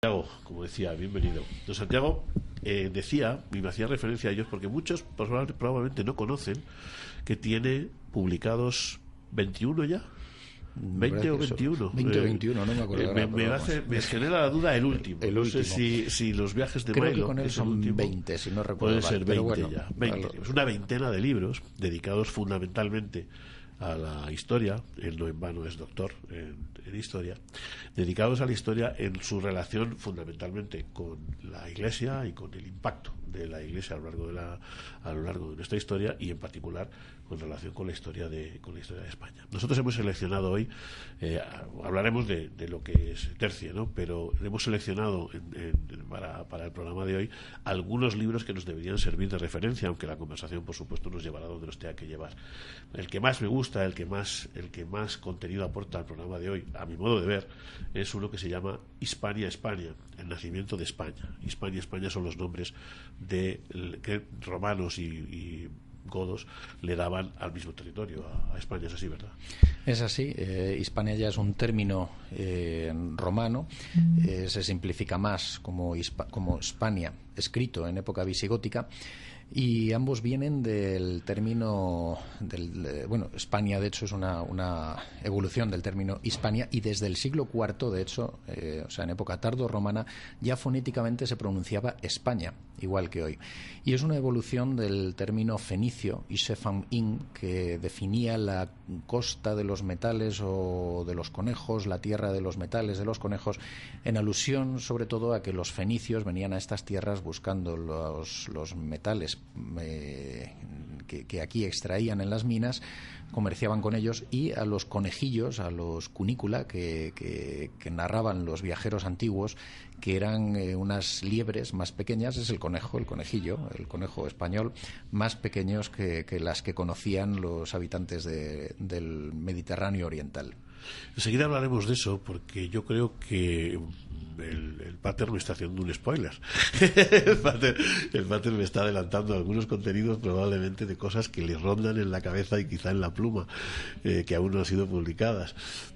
Santiago, como decía, bienvenido. Don Santiago decía, y me hacía referencia a ellos, porque muchos probablemente no conocen que tiene publicados 21 ya. 20 o 21. 20 o 21, no me acuerdo. Me genera la duda el último. No sé si los viajes de Milo. Creo que con él son 20, si no recuerdo. Puede ser 20 bueno, ya. 20. Es una veintena de libros dedicados fundamentalmente a la historia. Él no en vano es doctor en historia, dedicados a la historia en su relación fundamentalmente con la Iglesia y con el impacto de la Iglesia a lo largo de nuestra historia, y en particular con relación con la historia de España. Nosotros hemos seleccionado hoy, hablaremos de lo que es Tercia, ¿no? Pero hemos seleccionado para el programa de hoy algunos libros que nos deberían servir de referencia, aunque la conversación por supuesto nos llevará donde nos tenga que llevar. El que más me gusta, el que más contenido aporta al programa de hoy, a mi modo de ver, es uno que se llama Hispania, España, el nacimiento de España. Hispania, España son los nombres que romanos y godos le daban al mismo territorio, a España. Es así, ¿verdad? Es así. Hispania ya es un término romano. Se simplifica más como Hispania, escrito en época visigótica. Y ambos vienen del término Hispania, de hecho, es una evolución del término Hispania, y desde el siglo IV, de hecho, o sea, en época tardo-romana, ya fonéticamente se pronunciaba España, igual que hoy. Y es una evolución del término fenicio, Isefam in, que definía la costa de los metales o de los conejos, la tierra de los metales de los conejos, en alusión sobre todo a que los fenicios venían a estas tierras buscando los metales que aquí extraían en las minas, comerciaban con ellos, y a los conejillos, a los cunícula que narraban los viajeros antiguos, que eran unas liebres más pequeñas, es el conejillo, el conejo español, más pequeños que las que conocían los habitantes del Mediterráneo oriental. Enseguida hablaremos de eso, porque yo creo que el Pater me está haciendo un spoiler. el pater me está adelantando algunos contenidos, probablemente de cosas que le rondan en la cabeza y quizá en la pluma, que aún no han sido publicadas.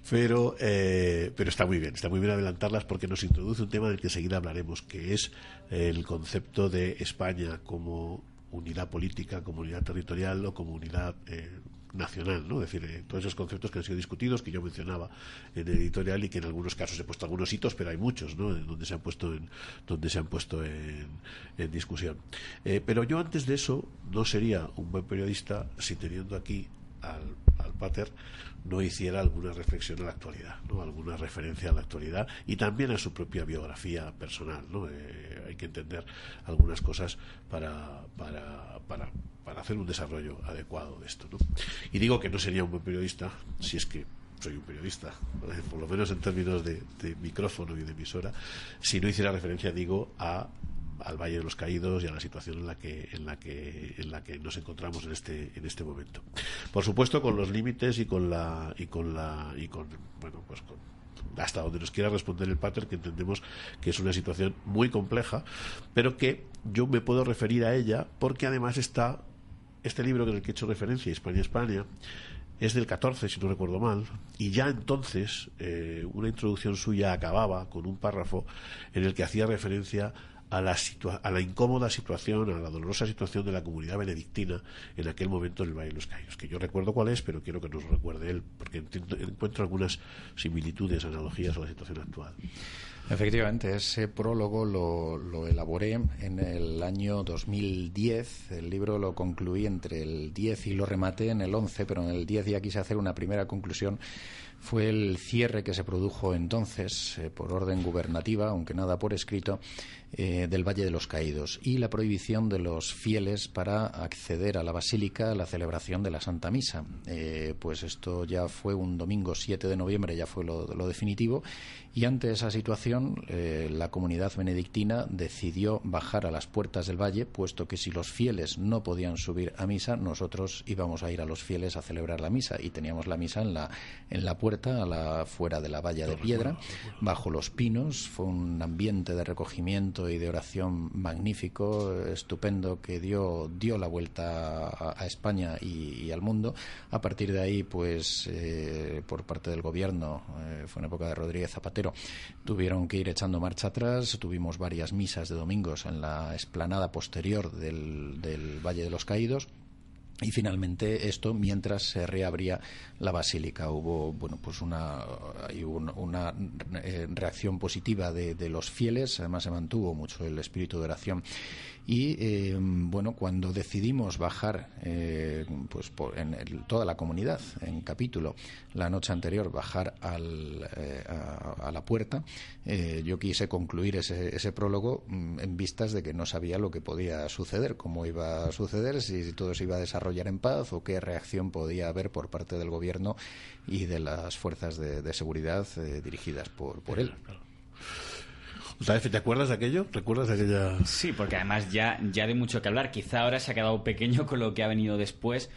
Pero está muy bien adelantarlas, porque nos introduce un tema del que enseguida hablaremos, que es el concepto de España como unidad política, como unidad territorial o como unidad nacional, ¿no? Es decir, todos esos conceptos que han sido discutidos, que yo mencionaba en el editorial, y que en algunos casos he puesto algunos hitos, pero hay muchos, ¿no?, donde se han puesto en discusión. Pero yo, antes de eso, no sería un buen periodista si, teniendo aquí al Pater, no hiciera alguna reflexión a la actualidad, ¿no?, alguna referencia a la actualidad y también a su propia biografía personal, ¿no? Hay que entender algunas cosas para hacer un desarrollo adecuado de esto, ¿no? Y digo que no sería un buen periodista, si es que soy un periodista, por lo menos en términos de micrófono y de emisora, si no hiciera referencia, al Valle de los Caídos y a la situación en la que nos encontramos en este momento. Por supuesto, con los límites y con hasta donde nos quiera responder el Pater, que entendemos que es una situación muy compleja, pero que yo me puedo referir a ella porque además está este libro en el que he hecho referencia, Hispania, España, es del 14, si no recuerdo mal, y ya entonces una introducción suya acababa con un párrafo en el que hacía referencia a la incómoda situación, a la dolorosa situación de la comunidad benedictina en aquel momento en el Valle de los Caídos, que yo recuerdo cuál es, pero quiero que nos lo recuerde él, porque encuentro algunas similitudes, analogías a la situación actual. Efectivamente, ese prólogo lo elaboré en el año 2010. El libro lo concluí entre el 10 y lo rematé en el 11, pero en el 10 ya quise hacer una primera conclusión. Fue el cierre que se produjo entonces, por orden gubernativa, aunque nada por escrito, del Valle de los Caídos, y la prohibición de los fieles para acceder a la basílica a la celebración de la Santa Misa. Pues esto ya fue un domingo 7 de noviembre, ya fue lo definitivo, y ante esa situación la comunidad benedictina decidió bajar a las puertas del valle, puesto que si los fieles no podían subir a misa, nosotros íbamos a ir a los fieles a celebrar la misa, y teníamos la misa en la puerta puerta, fuera de la valla de piedra, bajo los pinos. Fue un ambiente de recogimiento y de oración magnífico, estupendo, que dio la vuelta a España y al mundo. A partir de ahí, pues por parte del gobierno, fue en época de Rodríguez Zapatero, tuvieron que ir echando marcha atrás. Tuvimos varias misas de domingos en la explanada posterior del Valle de los Caídos. Y finalmente esto mientras se reabría la basílica. Hubo una reacción positiva de los fieles. Además se mantuvo mucho el espíritu de oración. Y cuando decidimos bajar toda la comunidad en capítulo la noche anterior, bajar a la puerta, yo quise concluir ese prólogo en vistas de que no sabía lo que podía suceder, cómo iba a suceder, si todo se iba a desarrollar en paz o qué reacción podía haber por parte del gobierno y de las fuerzas de seguridad dirigidas por él. ¿Te acuerdas de aquello? ¿Recuerdas de aquella...? Sí, porque además ya de mucho que hablar. Quizá ahora se ha quedado pequeño con lo que ha venido después,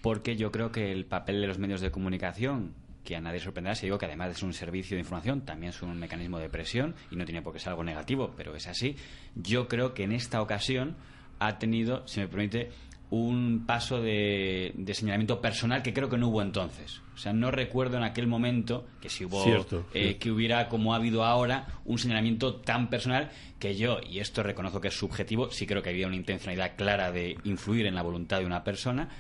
porque yo creo que el papel de los medios de comunicación, que a nadie sorprenderá si digo que además es un servicio de información, también es un mecanismo de presión, y no tiene por qué ser algo negativo, pero es así. Yo creo que en esta ocasión ha tenido, si me permite, un paso de señalamiento personal que creo que no hubo entonces. O sea, no recuerdo en aquel momento que si hubo que hubiera, como ha habido ahora, un señalamiento tan personal que yo, y esto reconozco que es subjetivo, sí creo que había una intencionalidad clara de influir en la voluntad de una persona,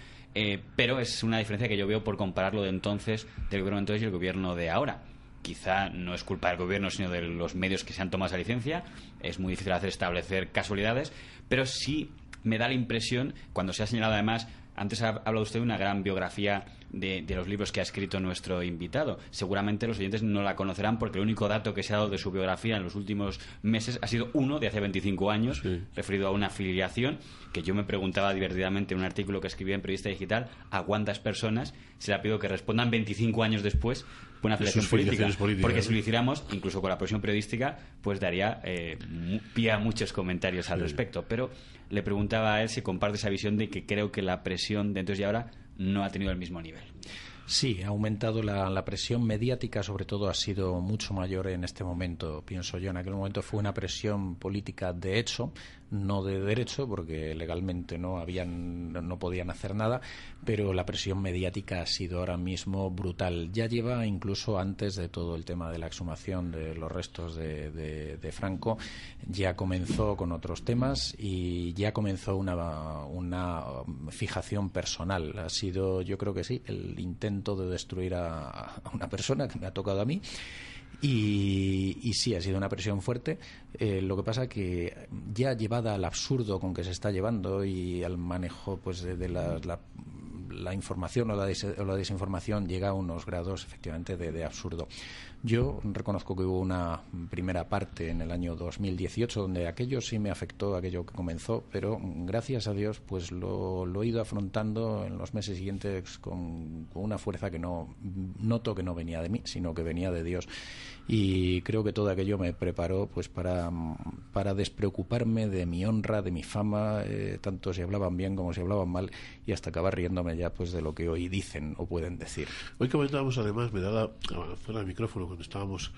pero es una diferencia que yo veo por compararlo de entonces, del gobierno de entonces y el gobierno de ahora. Quizá no es culpa del gobierno, sino de los medios que se han tomado esa licencia. Es muy difícil establecer casualidades, pero sí me da la impresión, cuando se ha señalado además, antes ha hablado usted de una gran biografía de los libros que ha escrito nuestro invitado. Seguramente los oyentes no la conocerán porque el único dato que se ha dado de su biografía en los últimos meses ha sido uno de hace 25 años, referido a una afiliación, que yo me preguntaba divertidamente en un artículo que escribía en Periodista Digital a cuántas personas se le ha pedido que respondan 25 años después por una afiliación política. Porque si lo hiciéramos, incluso con la presión periodística, pues daría pie a muchos comentarios al respecto. Pero le preguntaba a él si comparte esa visión de que creo que la presión de entonces y ahora no ha tenido el mismo nivel. Sí, ha aumentado la presión mediática, sobre todo ha sido mucho mayor en este momento, pienso yo. En aquel momento fue una presión política de hecho, no de derecho, porque legalmente no podían hacer nada, pero la presión mediática ha sido ahora mismo brutal. Ya lleva incluso antes de todo el tema de la exhumación de los restos de Franco, ya comenzó con otros temas y ya comenzó una fijación personal. Ha sido, yo creo que sí, el intento de destruir a una persona que me ha tocado a mí. Y sí, ha sido una presión fuerte. Lo que pasa que ya llevada al absurdo con que se está llevando y al manejo pues de la información o la desinformación, llega a unos grados efectivamente de absurdo. Yo reconozco que hubo una primera parte en el año 2018 donde aquello sí me afectó, aquello que comenzó, pero gracias a Dios pues lo he ido afrontando en los meses siguientes con una fuerza que noto que no venía de mí, sino que venía de Dios. Y creo que todo aquello me preparó pues para despreocuparme de mi honra, de mi fama, tanto si hablaban bien como si hablaban mal, y hasta acabar riéndome ya pues de lo que hoy dicen o pueden decir. Hoy comentábamos además, me daba fuera del micrófono cuando estábamos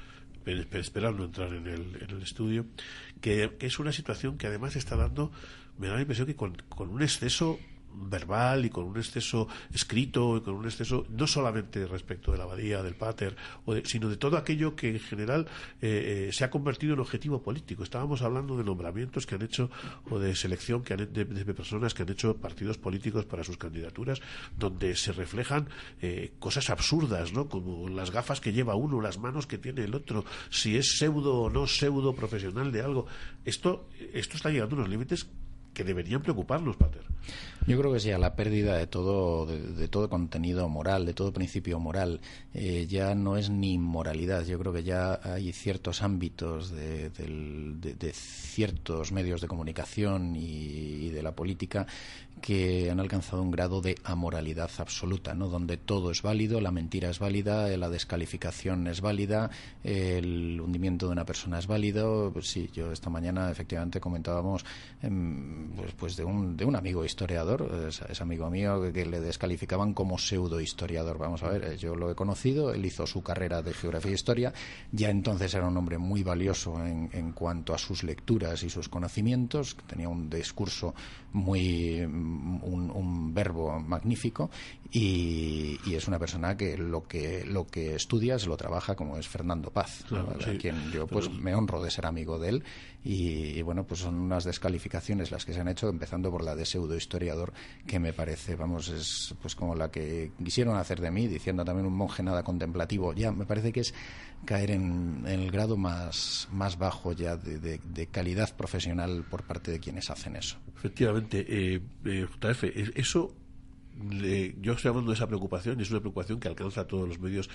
esperando entrar en el estudio, que es una situación que además está dando, me da la impresión que con un exceso verbal y con un exceso escrito y con un exceso no solamente respecto de la abadía, del pater, sino de todo aquello que en general se ha convertido en objetivo político. Estábamos hablando de nombramientos que han hecho o de selección de personas que han hecho partidos políticos para sus candidaturas, donde se reflejan cosas absurdas, ¿no? Como las gafas que lleva uno, las manos que tiene el otro, si es pseudo o no pseudo profesional de algo. Esto está llegando a unos límites que deberían preocuparnos, pater. Yo creo que sí, a la pérdida de todo contenido moral, de todo principio moral. Ya no es ni moralidad. Yo creo que ya hay ciertos ámbitos de ciertos medios de comunicación y de la política que han alcanzado un grado de amoralidad absoluta, ¿no? Donde todo es válido, la mentira es válida, la descalificación es válida, el hundimiento de una persona es válido. Pues sí, yo esta mañana efectivamente comentábamos pues de un amigo historiador, es amigo mío, que le descalificaban como pseudo-historiador. Vamos a ver, yo lo he conocido, él hizo su carrera de geografía e historia, ya entonces era un hombre muy valioso en cuanto a sus lecturas y sus conocimientos, tenía un discurso un verbo magnífico, y es una persona que lo que estudia se lo trabaja, como es Fernando Paz, claro, a quien yo pues me honro de ser amigo de él, y bueno, pues son unas descalificaciones las que se han hecho, empezando por la de pseudohistoriador, que me parece, vamos, es pues como la que quisieron hacer de mí, diciendo también un monje nada contemplativo. Ya me parece que es caer en el grado más bajo ya de calidad profesional por parte de quienes hacen eso. Efectivamente, JF, eso, yo estoy hablando de esa preocupación, y es una preocupación que alcanza a todos los medios.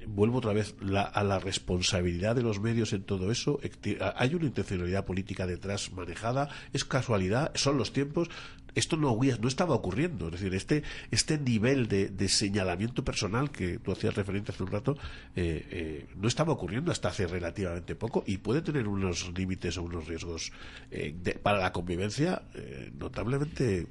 Vuelvo otra vez a la responsabilidad de los medios en todo eso. Hay una intencionalidad política detrás manejada, es casualidad, son los tiempos. Esto no estaba ocurriendo. Es decir, este nivel de señalamiento personal que tú hacías referencia hace un rato no estaba ocurriendo hasta hace relativamente poco, y puede tener unos límites o unos riesgos para la convivencia notablemente.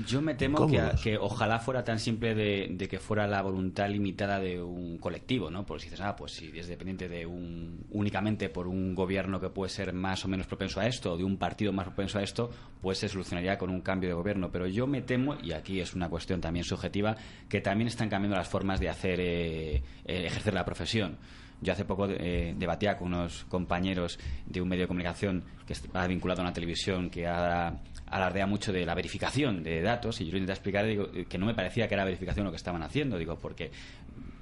Yo me temo que ojalá fuera tan simple de que fuera la voluntad limitada de un colectivo, ¿no? Porque si dices, pues si es dependiente únicamente por un gobierno que puede ser más o menos propenso a esto, o de un partido más propenso a esto, pues se solucionaría con un cambio de gobierno. Pero yo me temo, y aquí es una cuestión también subjetiva, que también están cambiando las formas de ejercer la profesión. Yo hace poco debatía con unos compañeros de un medio de comunicación que está vinculado a una televisión que alardea mucho de la verificación de datos, y yo lo intenté explicar, digo, que no me parecía que era verificación lo que estaban haciendo, digo, porque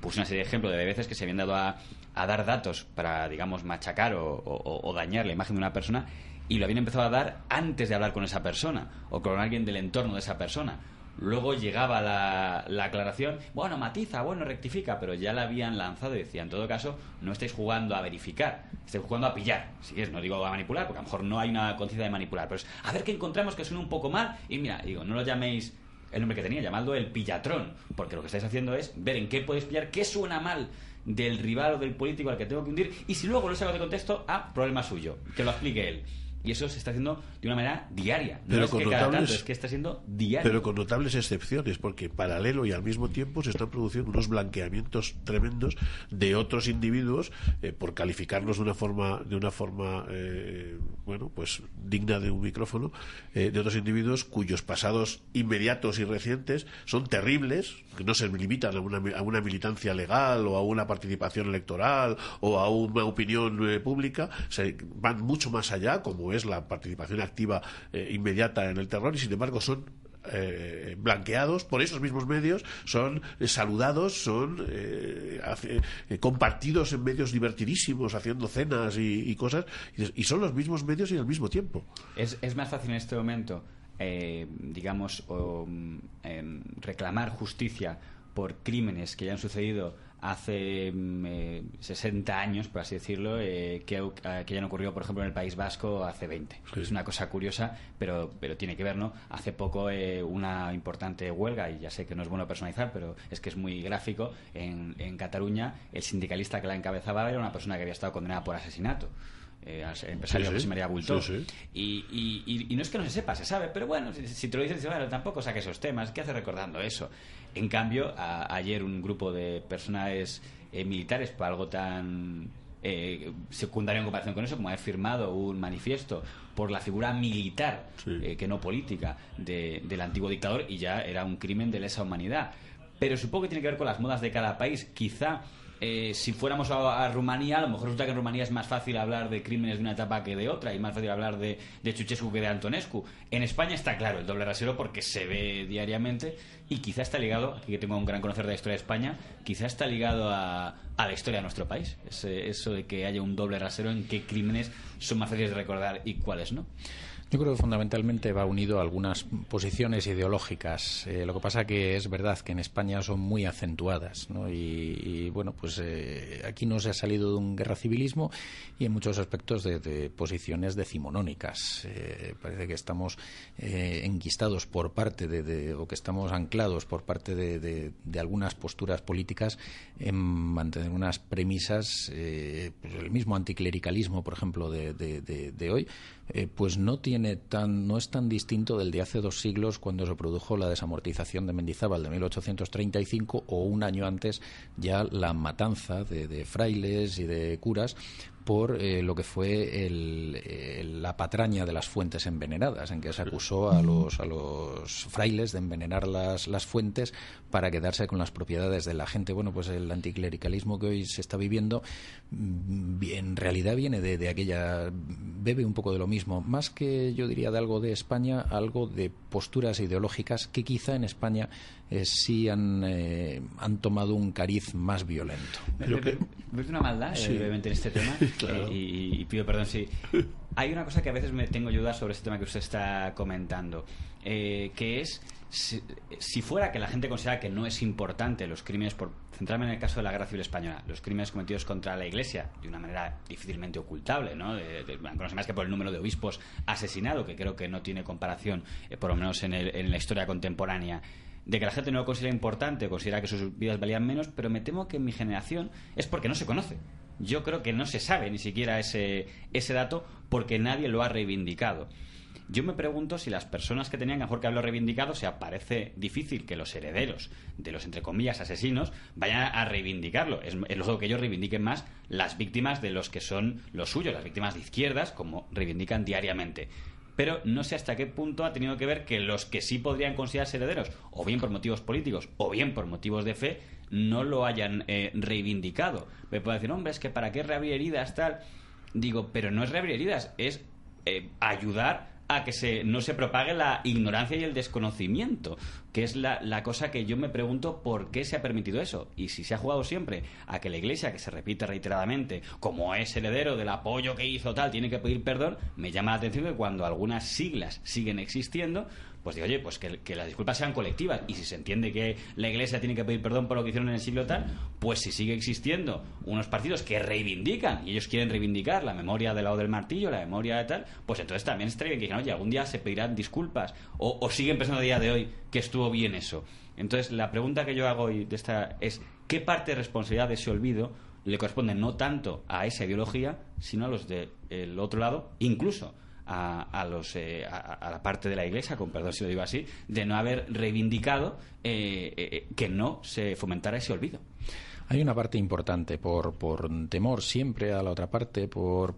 puse una serie de ejemplos de veces que se habían dado a dar datos para, digamos, machacar o dañar la imagen de una persona, y lo habían empezado a dar antes de hablar con esa persona o con alguien del entorno de esa persona. Luego llegaba la aclaración, bueno, matiza, bueno, rectifica, pero ya la habían lanzado y decía, en todo caso, no estáis jugando a verificar, estáis jugando a pillar. Si es, no digo a manipular, porque a lo mejor no hay una conciencia de manipular, pero es a ver qué encontramos que suene un poco mal, y mira, digo, no lo llaméis el nombre que tenía, llamadlo el pillatrón, porque lo que estáis haciendo es ver en qué podéis pillar, qué suena mal del rival o del político al que tengo que hundir, y si luego lo saco de contexto, problema suyo, que lo explique él. Y eso se está haciendo de una manera diaria. No es que cada tanto, es que está siendo diario. Pero con notables excepciones, porque en paralelo y al mismo tiempo se están produciendo unos blanqueamientos tremendos de otros individuos, por calificarlos de una forma bueno, pues digna de un micrófono, de otros individuos cuyos pasados inmediatos y recientes son terribles, que no se limitan a una militancia legal o a una participación electoral o a una opinión pública, van mucho más allá, como es la participación activa inmediata en el terror, y sin embargo son blanqueados por esos mismos medios, son saludados, son compartidos en medios divertidísimos, haciendo cenas y cosas, y son los mismos medios y al mismo tiempo. Es más fácil en este momento reclamar justicia por crímenes que ya han sucedido hace 60 años, por así decirlo, que ya no ocurrió, por ejemplo, en el País Vasco hace 20. Sí. Es una cosa curiosa, pero tiene que ver, ¿no? Hace poco una importante huelga, y ya sé que no es bueno personalizar, pero es que es muy gráfico, en Cataluña, el sindicalista que la encabezaba era una persona que había estado condenada por asesinato. Empresario José María Bultó. Sí. Y no es que no se sepa, se sabe, pero bueno, si te lo dicen, bueno, tampoco saques esos temas, ¿qué haces recordando eso? En cambio, ayer un grupo de personajes militares, por algo tan secundario en comparación con eso, como haber firmado un manifiesto por la figura militar, que no política, del antiguo dictador, y ya era un crimen de lesa humanidad. Pero supongo que tiene que ver con las modas de cada país. Quizá si fuéramos a Rumanía, a lo mejor resulta que en Rumanía es más fácil hablar de crímenes de una etapa que de otra, y más fácil hablar de Ceausescu que de Antonescu. En España está claro el doble rasero, porque se ve diariamente, y quizá está ligado, aquí que tengo un gran conocer de la historia de España, quizá está ligado a la historia de nuestro país, eso de que haya un doble rasero en qué crímenes son más fáciles de recordar y cuáles no. Yo creo que fundamentalmente va unido a algunas posiciones ideológicas. Lo que pasa que es verdad que en España son muy acentuadas, ¿no? Y bueno, pues aquí no se ha salido de un guerra civilismo, y en muchos aspectos de posiciones decimonónicas. Parece que estamos enquistados por parte o que estamos anclados por parte de algunas posturas políticas en mantener unas premisas. Pues el mismo anticlericalismo, por ejemplo, de hoy, pues no tiene no es tan distinto del de hace 2 siglos, cuando se produjo la desamortización de Mendizábal de 1835, o un año antes ya la matanza de frailes y de curas por lo que fue la patraña de las fuentes envenenadas, en que se acusó a los frailes de envenenar las fuentes para quedarse con las propiedades de la gente. Bueno, pues el anticlericalismo que hoy se está viviendo en realidad viene de aquella, bebe un poco de lo mismo, más que yo diría de algo de España, algo de posturas ideológicas que quizá en España sí han tomado un cariz más violento. ¿Ves una maldad brevemente en este tema? Claro. Y pido perdón si... Hay una cosa que a veces me tengo dudas sobre este tema que usted está comentando, que es si fuera que la gente considera que no es importante los crímenes, por centrarme en el caso de la Guerra Civil Española, los crímenes cometidos contra la Iglesia de una manera difícilmente ocultable, ¿no? No sé más que por el número de obispos asesinados, que creo que no tiene comparación, por lo menos en la historia contemporánea, de que la gente no lo considera importante, considera que sus vidas valían menos, pero me temo que en mi generación es porque no se conoce. Yo creo que no se sabe ni siquiera ese dato, porque nadie lo ha reivindicado. Yo me pregunto si las personas que tenían mejor que haberlo reivindicado, parece difícil que los herederos de los, entre comillas, asesinos vayan a reivindicarlo. Es lógico que ellos reivindiquen más las víctimas de los que son los suyos, las víctimas de izquierdas, como reivindican diariamente. Pero no sé hasta qué punto ha tenido que ver que los que sí podrían considerarse herederos, o bien por motivos políticos, o bien por motivos de fe, no lo hayan reivindicado. Me puede decir, hombre, es que ¿para qué reabrir heridas, tal? Digo, pero no es reabrir heridas, es ayudar a que no se propague la ignorancia y el desconocimiento, que es la cosa que yo me pregunto por qué se ha permitido eso. Y si se ha jugado siempre a que la Iglesia, que se repite reiteradamente, como es heredero del apoyo que hizo tal, tiene que pedir perdón, me llama la atención que cuando algunas siglas siguen existiendo, pues digo, oye, pues que las disculpas sean colectivas, y si se entiende que la Iglesia tiene que pedir perdón por lo que hicieron en el siglo tal, pues si sigue existiendo unos partidos que reivindican, y ellos quieren reivindicar la memoria del lado del martillo, la memoria de tal, pues entonces también estaría bien que digan, oye, algún día se pedirán disculpas, o siguen pensando a día de hoy que estuvo bien eso. Entonces la pregunta que yo hago hoy de esta es, ¿qué parte de responsabilidad de ese olvido le corresponde no tanto a esa ideología, sino a los del otro lado, incluso a la parte de la Iglesia, con perdón si lo digo así, de no haber reivindicado que no se fomentara ese olvido? Hay una parte importante por temor siempre a la otra parte, por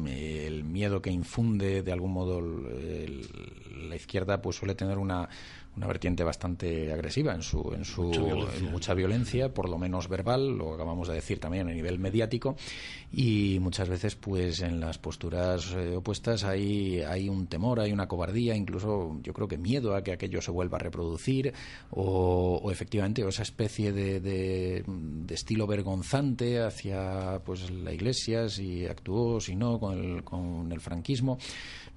el miedo que infunde de algún modo la izquierda, pues suele tener una vertiente bastante agresiva en mucha violencia, por lo menos verbal, lo acabamos de decir también a nivel mediático, y muchas veces pues en las posturas opuestas hay un temor, hay una cobardía, incluso yo creo que miedo a que aquello se vuelva a reproducir, o efectivamente esa especie de estilo vergonzante hacia pues la Iglesia, si actuó, si no, con el franquismo.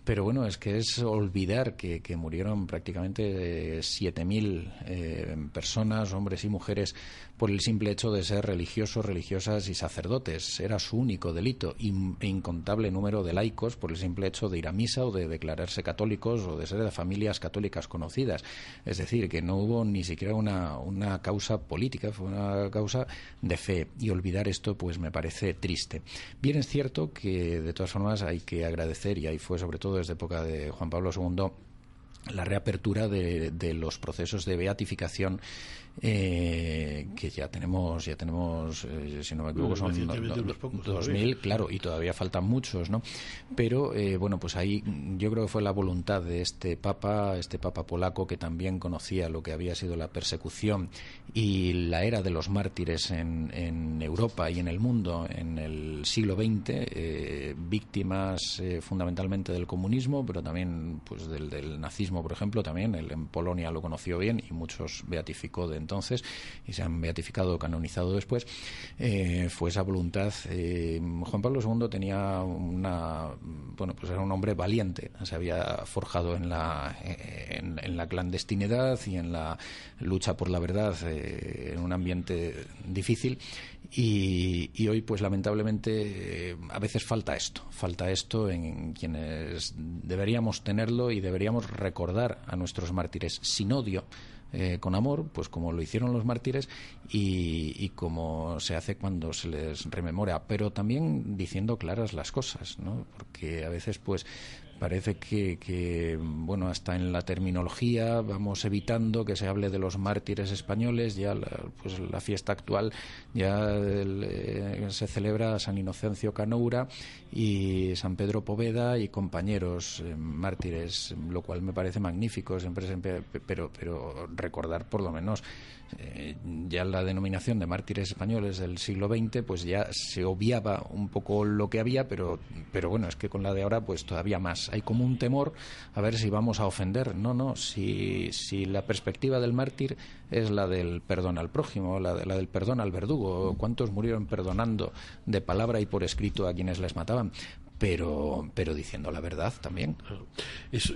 Pero bueno, es que es olvidar que murieron prácticamente 7.000 personas, hombres y mujeres, por el simple hecho de ser religiosos, religiosas y sacerdotes. Era su único delito, e incontable número de laicos por el simple hecho de ir a misa o de declararse católicos o de ser de familias católicas conocidas. Es decir, que no hubo ni siquiera una causa política, fue una causa de fe. Y olvidar esto pues me parece triste. Bien es cierto que de todas formas hay que agradecer, y ahí fue sobre todo desde época de Juan Pablo II, la reapertura de los procesos de beatificación que ya tenemos si no me equivoco son 2.000, claro, y todavía faltan muchos, ¿no? Pero bueno, pues ahí yo creo que fue la voluntad de este papa polaco, que también conocía lo que había sido la persecución y la era de los mártires en Europa y en el mundo en el siglo XX, víctimas fundamentalmente del comunismo, pero también pues del nazismo, por ejemplo. También él en Polonia lo conoció bien y muchos beatificó de entonces y se han beatificado o canonizado después. Fue esa voluntad. Juan Pablo II tenía pues era un hombre valiente, se había forjado en la clandestinidad y en la lucha por la verdad, en un ambiente difícil, y hoy pues lamentablemente a veces falta esto en quienes deberíamos tenerlo, y deberíamos recordar a nuestros mártires sin odio, con amor, pues como lo hicieron los mártires, y como se hace cuando se les rememora, pero también diciendo claras las cosas, ¿no? Porque a veces pues parece que bueno, hasta en la terminología vamos evitando que se hable de los mártires españoles. Ya pues la fiesta actual ya se celebra San Inocencio Canoura y San Pedro Poveda y compañeros mártires, lo cual me parece magnífico, pero recordar por lo menos ya la denominación de mártires españoles del siglo XX, pues ya se obviaba un poco lo que había, pero bueno, es que con la de ahora pues todavía más. Hay como un temor a ver si vamos a ofender. No, si la perspectiva del mártir es la del perdón al prójimo, la del perdón al verdugo. ¿Cuántos murieron perdonando de palabra y por escrito a quienes les mataban? Pero diciendo la verdad también.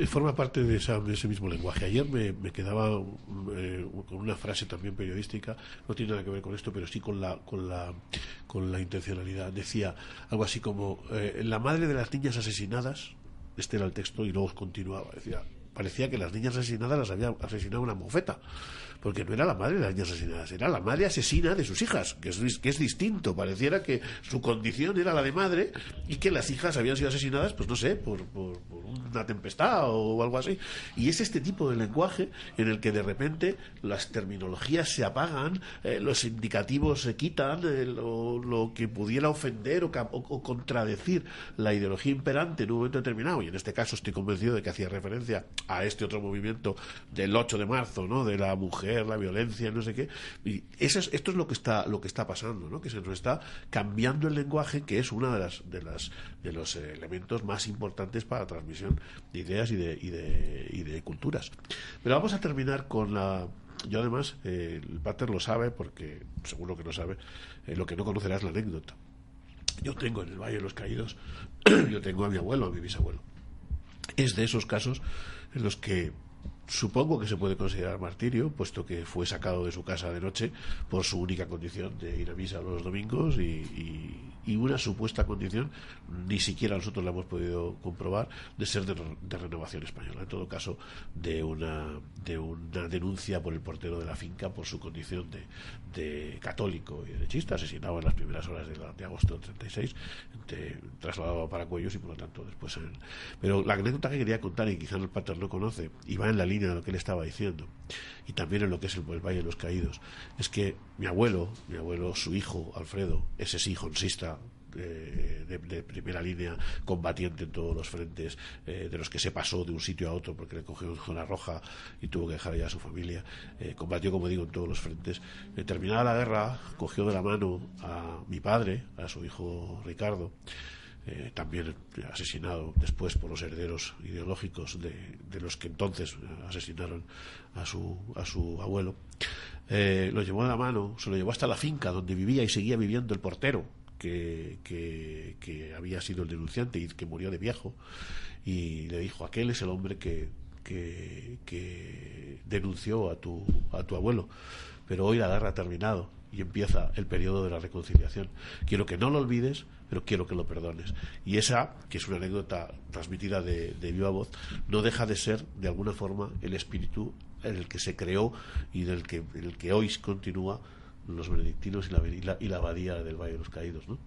Forma parte de ese mismo lenguaje. Ayer me quedaba con una frase también periodística, no tiene nada que ver con esto, pero sí con la intencionalidad. Decía algo así como la madre de las niñas asesinadas, este era el texto y luego continuaba, decía, parecía que las niñas asesinadas las había asesinado una mofeta, porque no era la madre de las niñas asesinadas, era la madre asesina de sus hijas, que es distinto. Pareciera que su condición era la de madre y que las hijas habían sido asesinadas, pues no sé, por una tempestad o algo así. Y es este tipo de lenguaje en el que de repente las terminologías se apagan, los indicativos se quitan, lo que pudiera ofender o contradecir la ideología imperante en un momento determinado. Y en este caso estoy convencido de que hacía referencia a este otro movimiento del 8 de marzo, ¿no?, de la mujer, la violencia, no sé qué. Y esto es lo que está pasando, ¿no?, que se nos está cambiando el lenguaje, que es uno de los elementos más importantes para la transmisión de ideas y de culturas. Pero vamos a terminar con yo además, el Pater lo sabe, porque seguro que lo sabe, lo que no conocerá es la anécdota. Yo tengo en el Valle de los Caídos, yo tengo a mi abuelo, a mi bisabuelo. Es de esos casos en los que supongo que se puede considerar martirio, puesto que fue sacado de su casa de noche por su única condición de ir a misa los domingos y una supuesta condición, ni siquiera nosotros la hemos podido comprobar, de ser de Renovación Española. En todo caso, de una denuncia por el portero de la finca por su condición de católico y derechista, asesinado en las primeras horas de agosto del 36, trasladado a Paracuellos y por lo tanto después. Pero la anécdota que quería contar, y quizá el Pater no conoce, y va en la línea de lo que él estaba diciendo, y también en lo que es el Valle de los Caídos, es que mi abuelo, su hijo Alfredo, ese sí joncista de primera línea, combatiente en todos los frentes, de los que se pasó de un sitio a otro porque le cogió en zona roja y tuvo que dejar ya a su familia, combatió, como digo, en todos los frentes. Terminada la guerra, cogió de la mano a mi padre, a su hijo Ricardo, también asesinado después por los herederos ideológicos de los que entonces asesinaron a su abuelo. Lo llevó de la mano, se lo llevó hasta la finca donde vivía y seguía viviendo el portero que había sido el denunciante y que murió de viejo, y le dijo: aquel es el hombre que denunció a tu abuelo, pero hoy la guerra ha terminado y empieza el periodo de la reconciliación. Quiero que no lo olvides, pero quiero que lo perdones. Y esa, que es una anécdota transmitida de viva voz, no deja de ser de alguna forma el espíritu en el que se creó y en el que hoy continúa los benedictinos y la abadía del Valle de los Caídos, ¿no?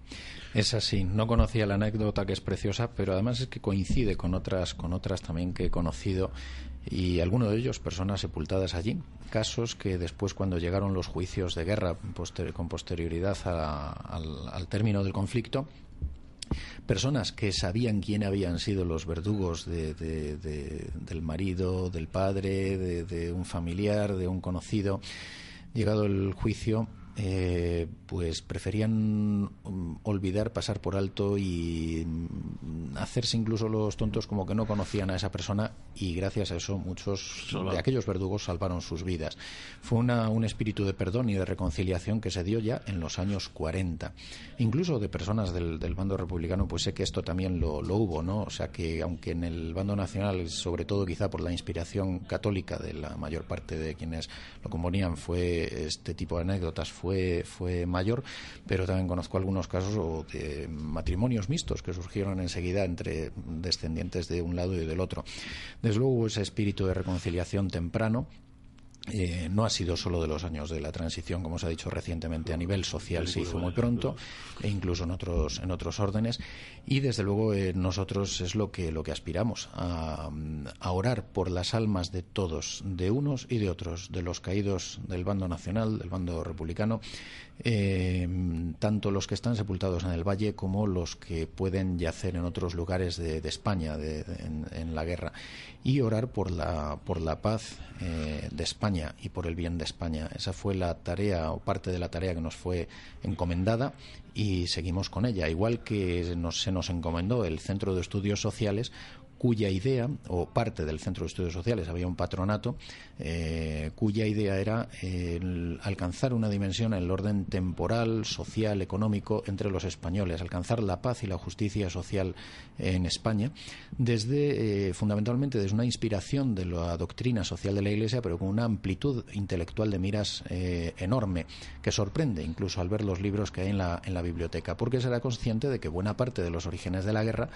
Es así. No conocía la anécdota, que es preciosa, pero además es que coincide con otras también que he conocido, y algunos de ellos personas sepultadas allí, casos que después, cuando llegaron los juicios de guerra con posterioridad al término del conflicto, personas que sabían quién habían sido los verdugos del marido, del padre, de un familiar, de un conocido, llegado el juicio, pues preferían olvidar, pasar por alto y hacerse incluso los tontos como que no conocían a esa persona, y gracias a eso muchos de aquellos verdugos salvaron sus vidas. Fue un espíritu de perdón y de reconciliación que se dio ya en los años 40. Incluso de personas del bando republicano, pues sé que esto también lo hubo, ¿no? O sea que, aunque en el bando nacional, sobre todo quizá por la inspiración católica de la mayor parte de quienes lo componían, fue este tipo de anécdotas fue mayor, pero también conozco algunos casos de matrimonios mixtos que surgieron enseguida entre descendientes de un lado y del otro. Desde luego, ese espíritu de reconciliación temprano, no ha sido solo de los años de la transición, como se ha dicho recientemente, a nivel social se hizo muy pronto, e incluso en otros órdenes, y desde luego nosotros es lo que aspiramos, a orar por las almas de todos, de unos y de otros, de los caídos del bando nacional, del bando republicano, tanto los que están sepultados en el Valle como los que pueden yacer en otros lugares de España en la guerra, y orar por la paz de España y por el bien de España. Esa fue la tarea, o parte de la tarea que nos fue encomendada, y seguimos con ella, igual que se nos encomendó el Centro de Estudios Sociales, cuya idea, o parte del Centro de Estudios Sociales, había un patronato cuya idea era alcanzar una dimensión en el orden temporal, social, económico entre los españoles, alcanzar la paz y la justicia social en España, fundamentalmente desde una inspiración de la doctrina social de la Iglesia, pero con una amplitud intelectual de miras enorme, que sorprende incluso al ver los libros que hay en la biblioteca, porque se era consciente de que buena parte de los orígenes de la guerra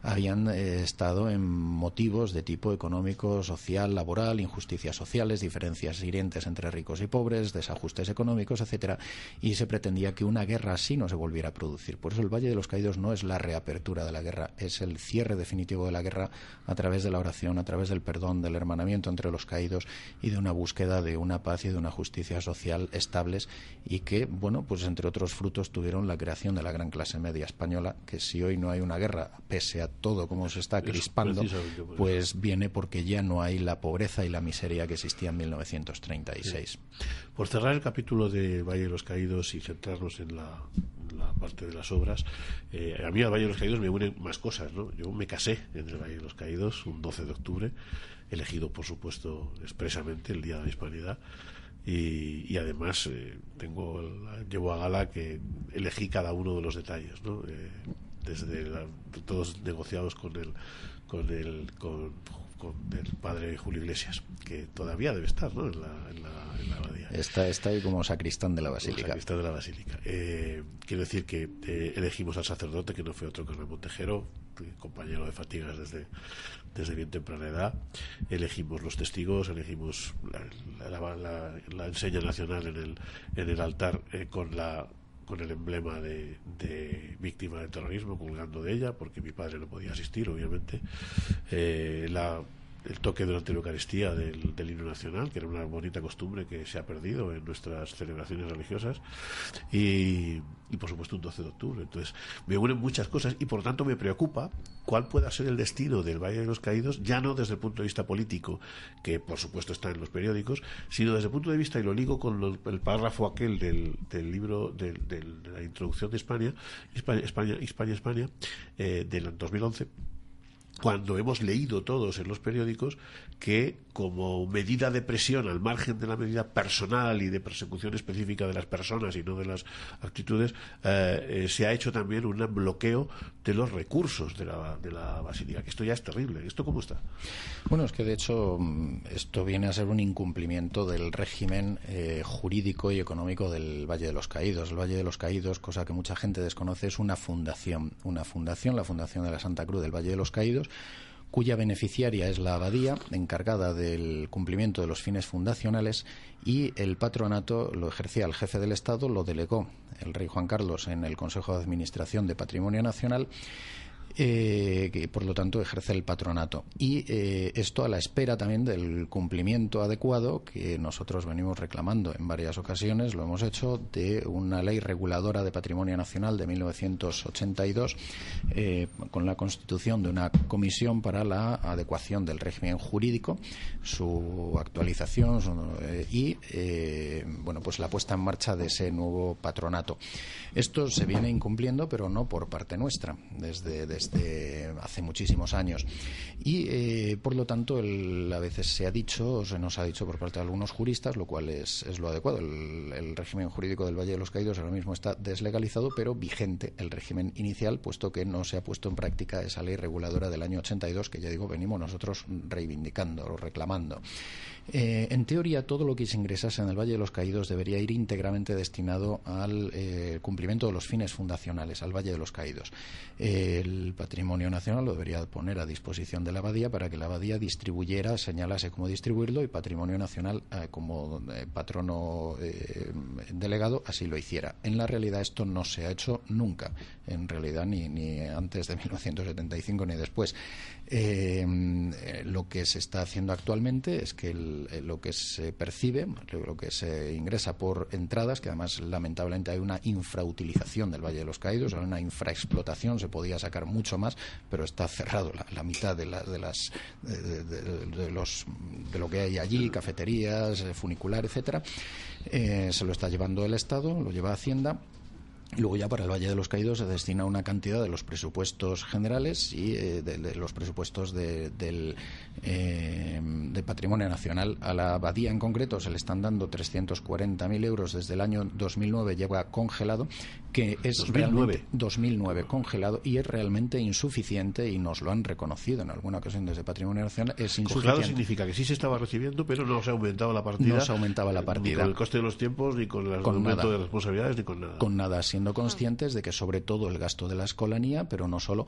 habían estado en motivos de tipo económico, social, laboral, injusticias sociales, diferencias hirientes entre ricos y pobres, desajustes económicos, etcétera, y se pretendía que una guerra así no se volviera a producir. Por eso el Valle de los Caídos no es la reapertura de la guerra, es el cierre definitivo de la guerra a través de la oración, a través del perdón, del hermanamiento entre los caídos y de una búsqueda de una paz y de una justicia social estables, y que, bueno, pues entre otros frutos tuvieron la creación de la gran clase media española, que si hoy no hay una guerra, pese a todo como se está crispando, pues viene porque ya no hay la pobreza y la miseria que existía en 1936. Sí. Por cerrar el capítulo de Valle de los Caídos y centrarnos en la parte de las obras, a mí al Valle de los Caídos me unen más cosas, ¿no? Yo me casé en el Valle de los Caídos un 12 de octubre, elegido por supuesto expresamente el Día de la Hispanidad, y además llevo a gala que elegí cada uno de los detalles, ¿no? Desde todos negociados con el padre Julio Iglesias, que todavía debe estar, ¿no? en la abadía. Está ahí como sacristán de la basílica. Sacristán de la basílica. Quiero decir que elegimos al sacerdote, que no fue otro que Ramón Tejero, compañero de fatigas desde bien temprana edad. Elegimos los testigos, elegimos la enseña nacional en el altar, con el emblema de víctima de terrorismo colgando de ella, porque mi padre no podía asistir, obviamente. El toque durante la Eucaristía del himno nacional, que era una bonita costumbre que se ha perdido en nuestras celebraciones religiosas, y por supuesto un 12 de octubre. Entonces me unen muchas cosas, y por lo tanto me preocupa cuál pueda ser el destino del Valle de los Caídos, ya no desde el punto de vista político, que por supuesto está en los periódicos, sino desde el punto de vista, y lo ligo con el párrafo aquel del libro de la introducción de España, del 2011, cuando hemos leído todos en los periódicos que, como medida de presión al margen de la medida personal y de persecución específica de las personas y no de las actitudes, se ha hecho también un bloqueo de los recursos de la basílica, que esto ya es terrible. ¿Esto cómo está? Bueno, es que de hecho esto viene a ser un incumplimiento del régimen jurídico y económico del Valle de los Caídos. El Valle de los Caídos, cosa que mucha gente desconoce, es una fundación, la Fundación de la Santa Cruz del Valle de los Caídos, cuya beneficiaria es la abadía, encargada del cumplimiento de los fines fundacionales, y el patronato lo ejercía el jefe del Estado, lo delegó el rey Juan Carlos en el Consejo de Administración de Patrimonio Nacional, que por lo tanto ejerce el patronato, y esto a la espera también del cumplimiento adecuado que nosotros venimos reclamando en varias ocasiones, lo hemos hecho, de una ley reguladora de patrimonio nacional de 1982, con la constitución de una comisión para la adecuación del régimen jurídico, su actualización y bueno, pues la puesta en marcha de ese nuevo patronato. Esto se viene incumpliendo, pero no por parte nuestra, desde hace muchísimos años, y por lo tanto a veces se nos ha dicho por parte de algunos juristas, lo cual es lo adecuado. El régimen jurídico del Valle de los Caídos ahora mismo está deslegalizado, pero vigente el régimen inicial, puesto que no se ha puesto en práctica esa ley reguladora del año 82, que ya digo, venimos nosotros reivindicando o reclamando. En teoría, todo lo que se ingresase en el Valle de los Caídos debería ir íntegramente destinado al cumplimiento de los fines fundacionales, al Valle de los Caídos. El el patrimonio nacional lo debería poner a disposición de la abadía para que la abadía distribuyera, señalase cómo distribuirlo, y Patrimonio Nacional, como patrono delegado, así lo hiciera. En la realidad esto no se ha hecho nunca, en realidad ni antes de 1975 ni después. Lo que se está haciendo actualmente es que lo que se percibe, lo que se ingresa por entradas, que además lamentablemente hay una infrautilización del Valle de los Caídos, hay una infraexplotación, se podía sacar mucho más, pero está cerrado la mitad de lo que hay allí, cafeterías, funicular, etcétera. Se lo está llevando el Estado, lo lleva Hacienda. Luego ya para el Valle de los Caídos se destina una cantidad de los presupuestos generales y de los presupuestos de Patrimonio Nacional. A la abadía en concreto se le están dando 340.000 euros desde el año 2009, lleva congelado, que es 2009 congelado, y es realmente insuficiente, y nos lo han reconocido en alguna ocasión desde Patrimonio Nacional. Es insuficiente. Congelado significa que sí se estaba recibiendo, pero no se ha aumentado la partida. No se aumentaba la partida. Ni con el coste de los tiempos, ni con el aumento de responsabilidades, ni con nada. Con nada, siendo conscientes de que sobre todo el gasto de la escolanía, pero no solo,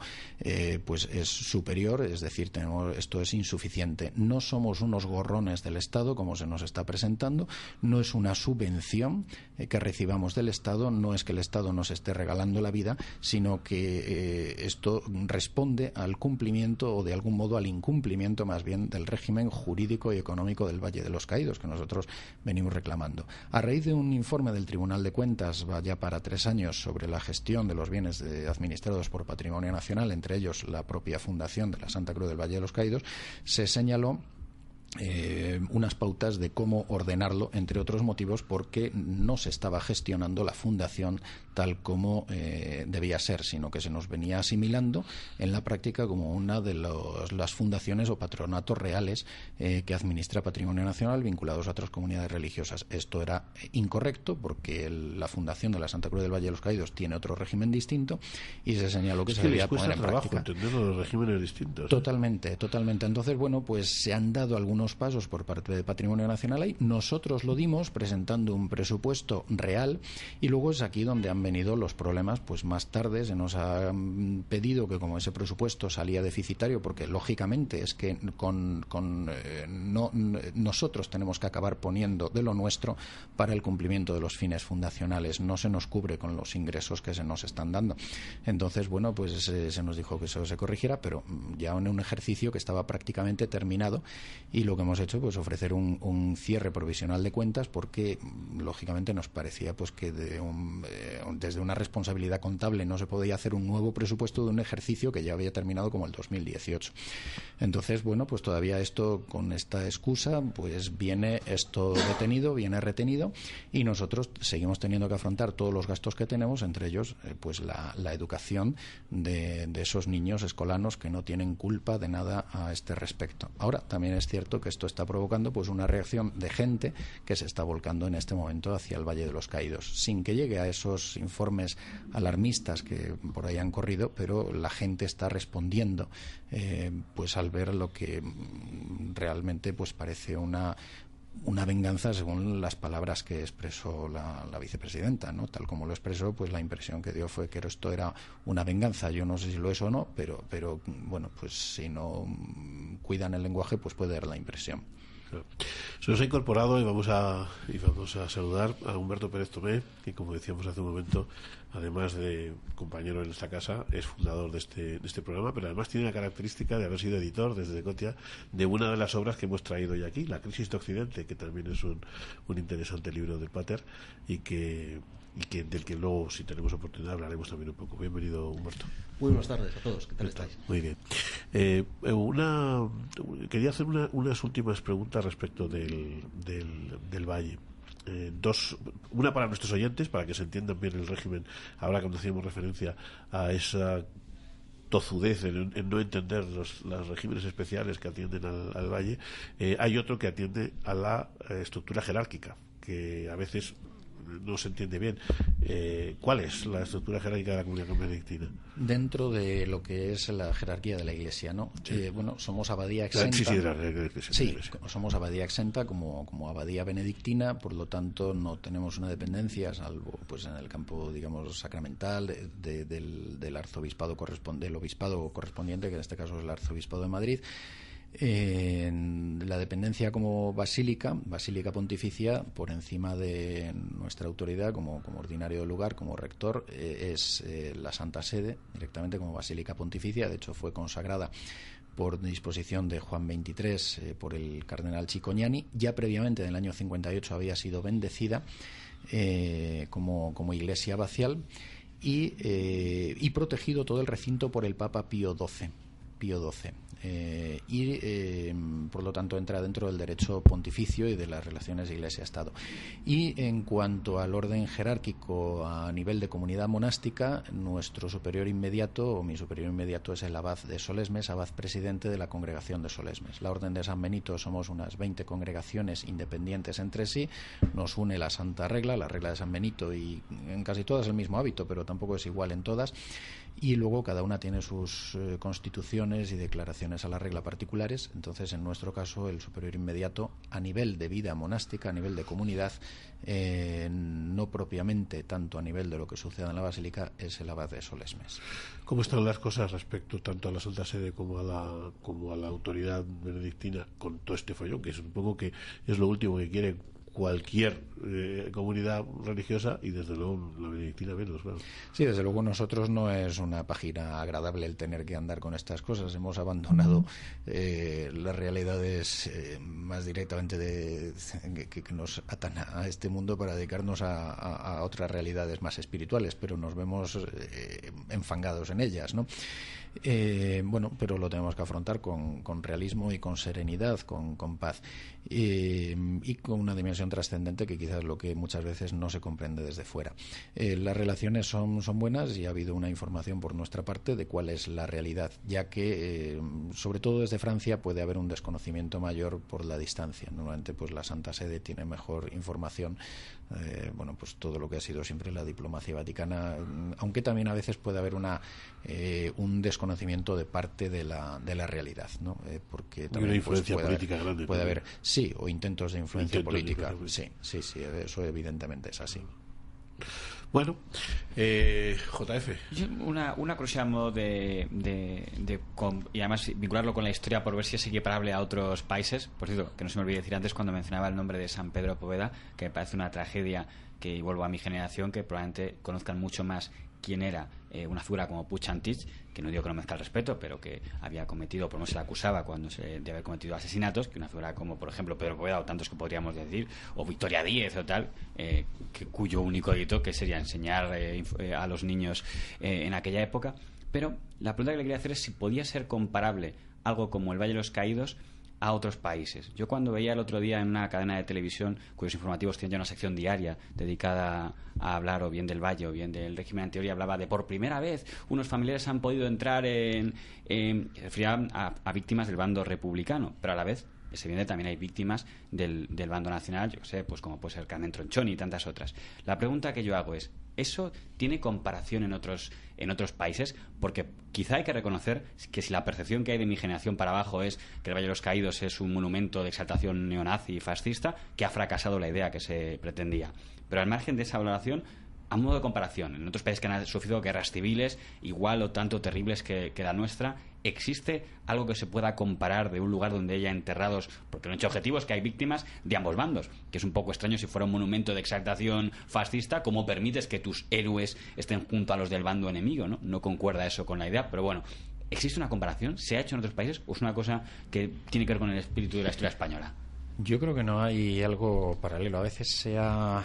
pues es superior, es decir, esto es insuficiente. No somos unos gorrones del Estado, como se nos está presentando, no es una subvención que recibamos del Estado, no es que el Estado nos esté regalando la vida, sino que esto responde al cumplimiento, o de algún modo al incumplimiento más bien, del régimen jurídico y económico del Valle de los Caídos, que nosotros venimos reclamando. A raíz de un informe del Tribunal de Cuentas, va ya para 3 años, sobre la gestión de los bienes administrados por Patrimonio Nacional, entre ellos la propia Fundación de la Santa Cruz del Valle de los Caídos, se señaló unas pautas de cómo ordenarlo, entre otros motivos, porque no se estaba gestionando la fundación tal como debía ser, sino que se nos venía asimilando en la práctica como una de las fundaciones o patronatos reales que administra Patrimonio Nacional vinculados a otras comunidades religiosas. Esto era incorrecto, porque la Fundación de la Santa Cruz del Valle de los Caídos tiene otro régimen distinto, y se señaló que se debía poner en práctica. Entender los regímenes distintos. Totalmente. Entonces, bueno, pues se han dado algunos pasos por parte de Patrimonio Nacional ahí. Nosotros lo dimos presentando un presupuesto real, y luego es aquí donde han venido los problemas. Pues más tarde se nos ha pedido que, como ese presupuesto salía deficitario, porque lógicamente es que nosotros tenemos que acabar poniendo de lo nuestro para el cumplimiento de los fines fundacionales, no se nos cubre con los ingresos que se nos están dando. Entonces, bueno, pues se nos dijo que eso se corrigiera, pero ya en un ejercicio que estaba prácticamente terminado, y lo que hemos hecho, pues ofrecer un cierre provisional de cuentas, porque lógicamente nos parecía pues que desde una responsabilidad contable no se podía hacer un nuevo presupuesto de un ejercicio que ya había terminado como el 2018. Entonces, bueno, pues todavía esto, con esta excusa, pues viene esto detenido, viene retenido, y nosotros seguimos teniendo que afrontar todos los gastos que tenemos, entre ellos pues la educación de esos niños escolanos que no tienen culpa de nada a este respecto. Ahora, también es cierto que esto está provocando pues una reacción de gente que se está volcando en este momento hacia el Valle de los Caídos, sin que llegue a esos informes alarmistas que por ahí han corrido, pero la gente está respondiendo pues al ver lo que realmente pues parece una venganza, según las palabras que expresó la vicepresidenta, ¿no? Tal como lo expresó, pues la impresión que dio fue que esto era una venganza. Yo no sé si lo es o no, pero bueno, pues si no cuidan el lenguaje, pues puede dar la impresión. Se nos ha incorporado y vamos a saludar a Humberto Pérez Tomé, que, como decíamos hace un momento, además de compañero en esta casa, es fundador de este programa, pero además tiene la característica de haber sido editor desde Cotia de una de las obras que hemos traído hoy aquí, La crisis de Occidente, que también es un interesante libro de Pater, y del que luego, si tenemos oportunidad, hablaremos también un poco. Bienvenido, Humberto. Muy buenas tardes a todos. ¿Qué tal estáis? Muy bien. Quería hacer unas últimas preguntas respecto del Valle. Una para nuestros oyentes, para que se entiendan bien el régimen, ahora cuando hacíamos referencia a esa tozudez en no entender los regímenes especiales que atienden al Valle. Hay otro que atiende a la estructura jerárquica, que a veces no se entiende bien. ¿Cuál es la estructura jerárquica de la comunidad benedictina? Dentro de lo que es la jerarquía de la Iglesia, ¿no? Sí. Bueno, somos abadía exenta. Sí, somos abadía exenta como abadía benedictina, por lo tanto no tenemos una dependencia, salvo pues en el campo, digamos, sacramental del arzobispado del obispado correspondiente, que en este caso es el arzobispado de Madrid. La dependencia como basílica pontificia, por encima de nuestra autoridad como ordinario del lugar, como rector, es la Santa Sede, directamente como basílica pontificia. De hecho, fue consagrada por disposición de Juan XXIII por el cardenal Cicognani. Ya previamente, en el año 58, había sido bendecida como iglesia abacial y protegido todo el recinto por el Papa Pío XII. Por lo tanto entra dentro del derecho pontificio y de las relaciones Iglesia-Estado. Y en cuanto al orden jerárquico a nivel de comunidad monástica, nuestro superior inmediato, o mi superior inmediato, es el abad de Solesmes, abad presidente de la congregación de Solesmes. La orden de San Benito somos unas 20 congregaciones independientes entre sí, nos une la Santa Regla, la regla de San Benito, y en casi todas el mismo hábito, pero tampoco es igual en todas. Y luego cada una tiene sus constituciones y declaraciones a la regla particulares. Entonces, en nuestro caso, el superior inmediato, a nivel de vida monástica, a nivel de comunidad, no propiamente tanto a nivel de lo que sucede en la basílica, es el abad de Solesmes. ¿Cómo están las cosas respecto tanto a la Santa Sede como a la autoridad benedictina con todo este follón, que supongo que es lo último que quiere cualquier comunidad religiosa, y desde luego la benedictina menos, claro? Sí, desde luego nosotros no es una página agradable el tener que andar con estas cosas. Hemos abandonado las realidades más directamente que nos atan a este mundo para dedicarnos a otras realidades más espirituales, pero nos vemos enfangados en ellas, ¿no? Bueno, pero lo tenemos que afrontar con realismo y con serenidad, con paz, y con una dimensión trascendente que quizás es lo que muchas veces no se comprende desde fuera. Las relaciones son buenas y ha habido una información por nuestra parte de cuál es la realidad, ya que sobre todo desde Francia puede haber un desconocimiento mayor por la distancia. Normalmente pues la Santa Sede tiene mejor información, bueno, pues todo lo que ha sido siempre la diplomacia vaticana, aunque también a veces puede haber un desconocimiento de parte de la realidad, ¿no? Porque también una influencia pues, política grande. Puede haber, sí, o intentos de influencia política. Sí, eso evidentemente es así. Bueno, JF. Una curiosidad a modo y además vincularlo con la historia por ver si es equiparable a otros países. Por cierto, que no se me olvide decir antes cuando mencionaba el nombre de San Pedro Poveda, que me parece una tragedia, que vuelvo a mi generación, que probablemente conozcan mucho más quién era una figura como Puig Antich, que no digo que no merezca el respeto, pero que había cometido, por lo menos se le acusaba de haber cometido asesinatos, que una figura como, por ejemplo, Pedro Poveda, o tantos que podríamos decir, o Victoria Díez o tal, cuyo único delito que sería enseñar a los niños en aquella época. Pero la pregunta que le quería hacer es si podía ser comparable algo como el Valle de los Caídos a otros países. Yo cuando veía el otro día en una cadena de televisión cuyos informativos tienen ya una sección diaria dedicada a hablar o bien del Valle o bien del régimen anterior, y hablaba de por primera vez unos familiares han podido entrar se referían a víctimas del bando republicano, pero a la vez es evidente también hay víctimas del bando nacional, yo que sé, pues como puede ser Carmen Tronchoni y tantas otras. La pregunta que yo hago es, ¿eso tiene comparación en otros países? Porque quizá hay que reconocer que si la percepción que hay de mi generación para abajo es que el Valle de los Caídos es un monumento de exaltación neonazi y fascista, que ha fracasado la idea que se pretendía. Pero al margen de esa valoración, a modo de comparación, en otros países que han sufrido guerras civiles igual o tanto terribles que la nuestra, ¿existe algo que se pueda comparar de un lugar donde haya enterrados? Porque el hecho objetivo es que hay víctimas de ambos bandos, que es un poco extraño si fuera un monumento de exaltación fascista, ¿cómo permites que tus héroes estén junto a los del bando enemigo? No concuerda eso con la idea, pero bueno, ¿existe una comparación? ¿Se ha hecho en otros países o es una cosa que tiene que ver con el espíritu de la historia española? Yo creo que no hay algo paralelo. A veces se ha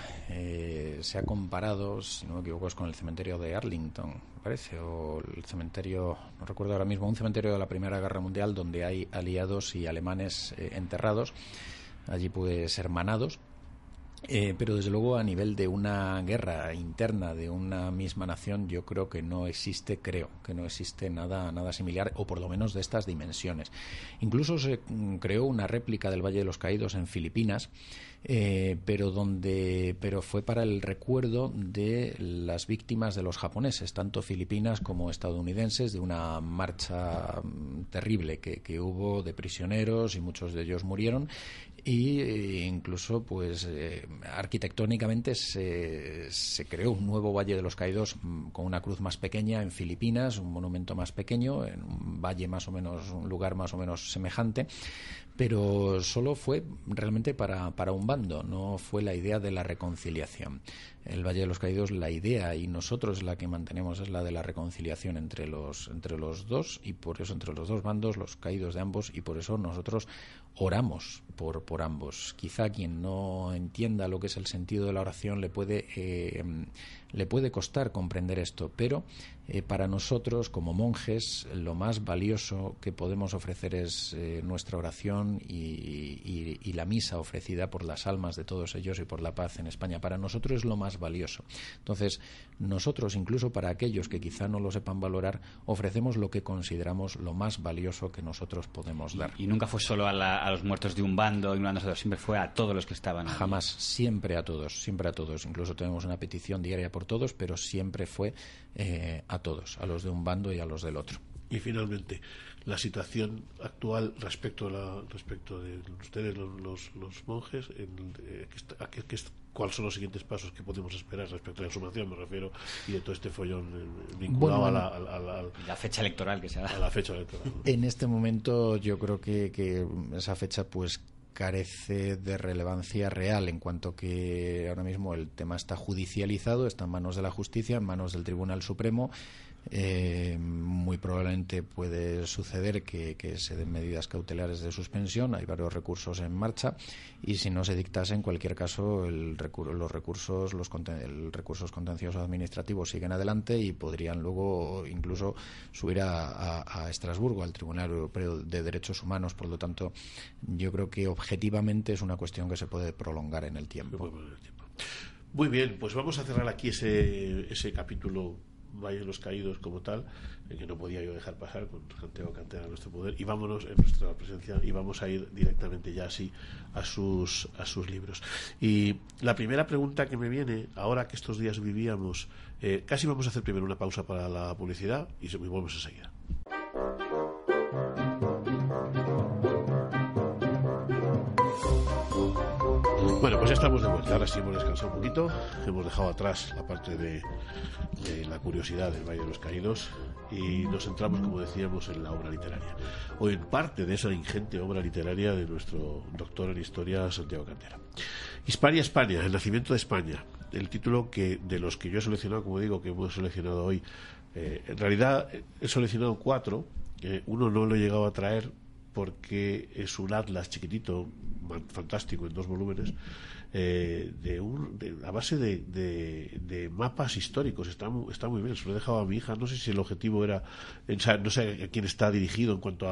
comparado, si no me equivoco, es con el cementerio de Arlington, me parece, o el cementerio, no recuerdo ahora mismo, un cementerio de la Primera Guerra Mundial donde hay aliados y alemanes enterrados. Allí puede ser manados. Pero desde luego a nivel de una guerra interna de una misma nación yo creo que no existe nada similar, o por lo menos de estas dimensiones. Incluso se creó una réplica del Valle de los Caídos en Filipinas, pero fue para el recuerdo de las víctimas de los japoneses, tanto filipinas como estadounidenses, de una marcha terrible que hubo de prisioneros, y muchos de ellos murieron. Y incluso arquitectónicamente se creó un nuevo Valle de los Caídos con una cruz más pequeña en Filipinas, un monumento más pequeño en un valle más o menos, un lugar más o menos semejante, pero solo fue realmente para un bando, no fue la idea de la reconciliación. El Valle de los Caídos, la idea, y nosotros la que mantenemos, es la de la reconciliación entre los dos, y por eso entre los dos bandos, los caídos de ambos, y por eso nosotros oramos por ambos. Quizá quien no entienda lo que es el sentido de la oración le puede costar comprender esto, pero para nosotros como monjes lo más valioso que podemos ofrecer es nuestra oración y la misa ofrecida por las almas de todos ellos y por la paz en España. Para nosotros es lo más valioso. Entonces, nosotros, incluso para aquellos que quizá no lo sepan valorar, ofrecemos lo que consideramos lo más valioso que nosotros podemos dar. Y nunca fue solo a los muertos de un bando y nosotros, siempre fue a todos los que estaban allí. Jamás, siempre a todos. Incluso tenemos una petición diaria por todos, pero siempre fue a todos, a los de un bando y a los del otro. Y finalmente, la situación actual respecto de ustedes, los monjes, ¿cuáles son los siguientes pasos que podemos esperar respecto a la exhumación, me refiero, y de todo este follón vinculado a la fecha electoral que se da? A la fecha electoral, ¿no? En este momento yo creo que esa fecha carece de relevancia real, en cuanto que ahora mismo el tema está judicializado, está en manos de la justicia, en manos del Tribunal Supremo. Muy probablemente puede suceder que se den medidas cautelares de suspensión. Hay varios recursos en marcha, y si no se dictase, en cualquier caso, los recursos contenciosos administrativos siguen adelante y podrían luego incluso subir a Estrasburgo, al Tribunal Europeo de Derechos Humanos. Por lo tanto, yo creo que objetivamente es una cuestión que se puede prolongar en el tiempo. Muy bien, pues vamos a cerrar aquí ese capítulo Valle de los Caídos como tal, que no podía yo dejar pasar, con Santiago Cantera a nuestro poder, y vámonos en nuestra presencia, y vamos a ir directamente ya así a sus libros. Y la primera pregunta que me viene, ahora que estos días vivíamos, casi vamos a hacer primero una pausa para la publicidad y volvemos enseguida. Bueno, pues ya estamos de vuelta. Ahora sí hemos descansado un poquito. Hemos dejado atrás la parte de la curiosidad del Valle de los Caídos y nos centramos, como decíamos, en la obra literaria, o en parte de esa ingente obra literaria de nuestro doctor en historia, Santiago Cantera. Hispania, España, el nacimiento de España. El título que de los que yo he seleccionado, como digo, que hemos seleccionado hoy, en realidad he seleccionado 4. Uno no lo he llegado a traer porque es un atlas chiquitito, fantástico, en 2 volúmenes, a base de mapas históricos. Está muy bien. Se lo he dejado a mi hija. No sé si el objetivo era, no sé a quién está dirigido en cuanto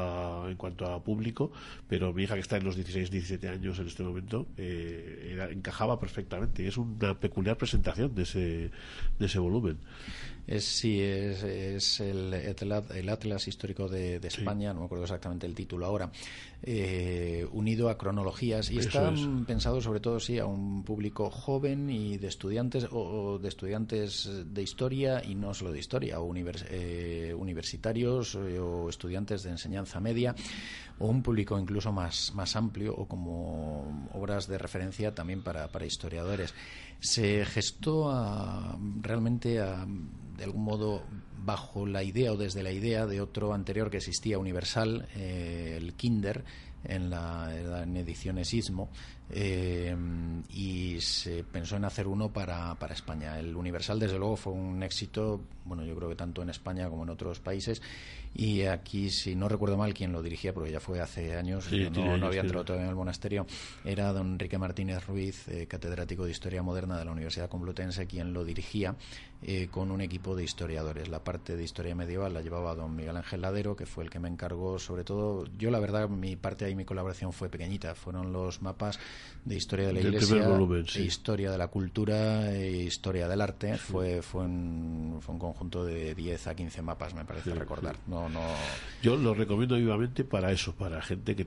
a público, pero mi hija, que está en los 16-17 años en este momento, encajaba perfectamente. Y es una peculiar presentación de ese volumen. Es el Atlas Histórico de España, no me acuerdo exactamente el título ahora, unido a cronologías, y está pensado sobre todo a un público joven y de estudiantes, o de estudiantes de historia, y no solo de historia, o universitarios, o estudiantes de enseñanza media, o un público incluso más amplio, o como obras de referencia también para historiadores. Se gestó realmente de algún modo bajo la idea, o desde la idea de otro anterior que existía, universal, el Kinder, en ediciones Istmo, y se pensó en hacer uno para España. El universal, desde luego, fue un éxito, bueno, yo creo que tanto en España como en otros países, y aquí, si no recuerdo mal, quien lo dirigía, porque ya fue hace años, no había entrado todavía en el monasterio, era don Enrique Martínez Ruiz, catedrático de Historia Moderna de la Universidad Complutense, quien lo dirigía con un equipo de historiadores. La parte de historia medieval la llevaba don Miguel Ángel Ladero, que fue el que me encargó, sobre todo. Yo, la verdad, mi parte ahí mi colaboración fue pequeñita. Fueron los mapas de historia de la Del Iglesia, primer volumen, sí. historia de la cultura e historia del arte. Sí. Fue un conjunto de 10 a 15 mapas, me parece recordar. Sí. No. Yo lo recomiendo vivamente para eso, para gente que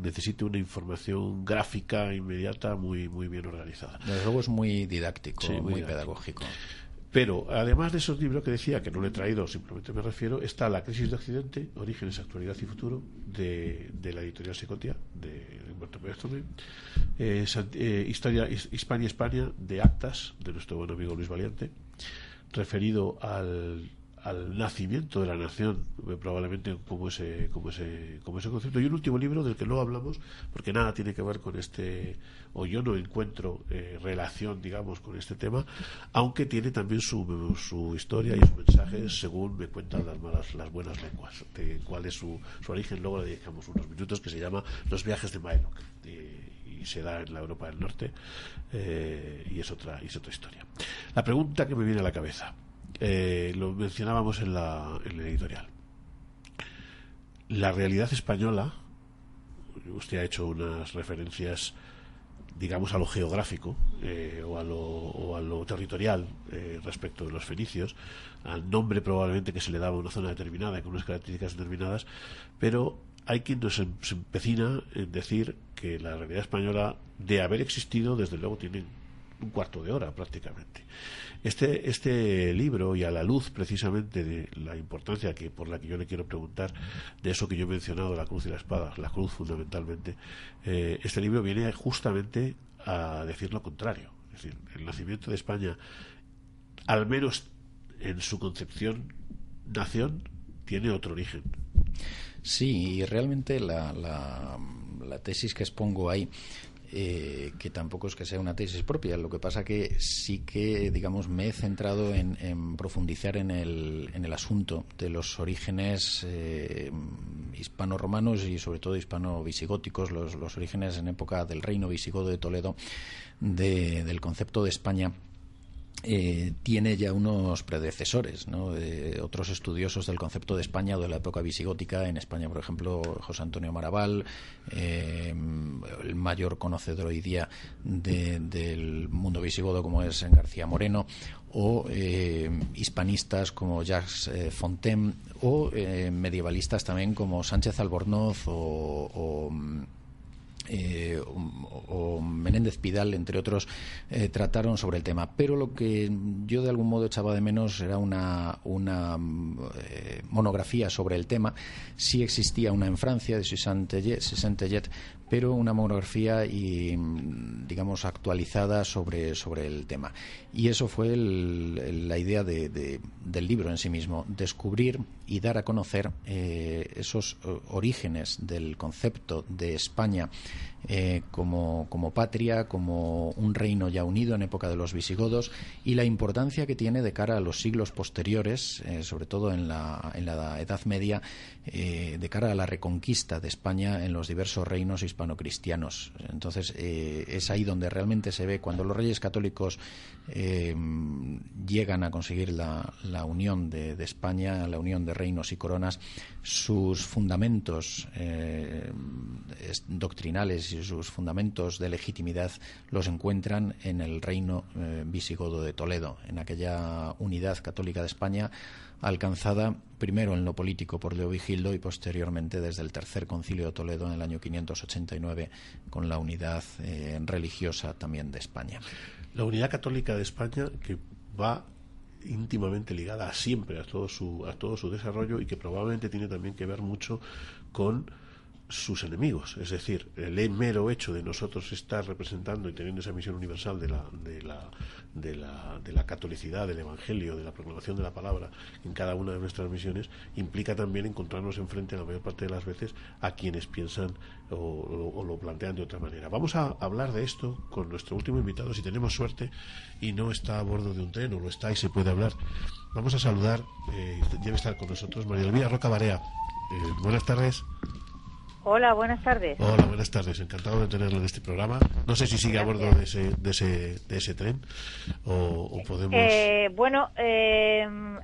necesite una información gráfica inmediata muy bien organizada. Desde luego es muy didáctico, sí, muy pedagógico. Pero además de esos libros que decía, que no le he traído, simplemente me refiero, está La crisis de Occidente, Orígenes, Actualidad y Futuro, de la editorial Secotia, de Humberto Pérez Torné, Historia Hispania, de Actas, de nuestro buen amigo Luis Valiente, referido al nacimiento de la nación, probablemente como ese concepto, y un último libro del que no hablamos porque nada tiene que ver con o yo no encuentro relación, digamos, con este tema, aunque tiene también su historia y sus mensajes, según me cuentan las buenas lenguas, de cuál es su origen. Luego le dedicamos unos minutos, que se llama Los viajes de Maelok, y se da en la Europa del Norte, y es otra historia. La pregunta que me viene a la cabeza, lo mencionábamos en la editorial. La realidad española, usted ha hecho unas referencias, digamos, a lo geográfico, o a lo territorial, respecto de los fenicios, al nombre probablemente que se le daba a una zona determinada con unas características determinadas, pero hay quien se empecina en decir que la realidad española, de haber existido, desde luego tiene un cuarto de hora prácticamente. Este libro, y a la luz precisamente de la importancia por la que yo le quiero preguntar, de eso que yo he mencionado, la cruz y la espada, la cruz fundamentalmente, este libro viene justamente a decir lo contrario. Es decir, el nacimiento de España, al menos en su concepción nación, tiene otro origen. Sí, y realmente la tesis que expongo ahí, que tampoco es que sea una tesis propia, lo que pasa que sí que, digamos, me he centrado en profundizar en el asunto de los orígenes hispano-romanos y sobre todo hispano-visigóticos, los orígenes en época del reino visigodo de Toledo, del concepto de España. Tiene ya unos predecesores, ¿no? Otros estudiosos del concepto de España o de la época visigótica. En España, por ejemplo, José Antonio Maraval, el mayor conocedor hoy día del mundo visigodo, como es García Moreno, o hispanistas como Jacques Fontaine, o medievalistas también como Sánchez Albornoz o Menéndez Pidal, entre otros, trataron sobre el tema. Pero lo que yo de algún modo echaba de menos era una monografía sobre el tema. Sí existía una en Francia, de Suzanne-Tellet, pero una monografía digamos actualizada sobre el tema. Y eso fue la idea del libro en sí mismo: descubrir y dar a conocer esos orígenes del concepto de España como patria, como un reino ya unido en época de los visigodos, y la importancia que tiene de cara a los siglos posteriores, sobre todo en la Edad Media, de cara a la reconquista de España en los diversos reinos hispano-cristianos. Entonces es ahí donde realmente se ve, cuando los reyes católicos llegan a conseguir la unión de España, la unión de reinos y coronas, sus fundamentos doctrinales y sus fundamentos de legitimidad los encuentran en el reino visigodo de Toledo, en aquella unidad católica de España alcanzada primero en lo político por Leovigildo y posteriormente desde el Tercer Concilio de Toledo en el año 589 con la unidad religiosa también de España. La unidad católica de España, que va íntimamente ligada siempre a todo su desarrollo, y que probablemente tiene también que ver mucho con sus enemigos. Es decir, el mero hecho de nosotros estar representando y teniendo esa misión universal de la catolicidad, del evangelio, de la proclamación de la palabra en cada una de nuestras misiones, implica también encontrarnos enfrente, la mayor parte de las veces, a quienes piensan o lo plantean de otra manera. Vamos a hablar de esto con nuestro último invitado, si tenemos suerte y no está a bordo de un tren, o lo está y se puede hablar. Vamos a saludar, debe estar con nosotros, María Elvira Roca Barea. Buenas tardes. Hola, buenas tardes. Hola, buenas tardes. Encantado de tenerlo en este programa. No sé si sigue a bordo de ese tren o podemos...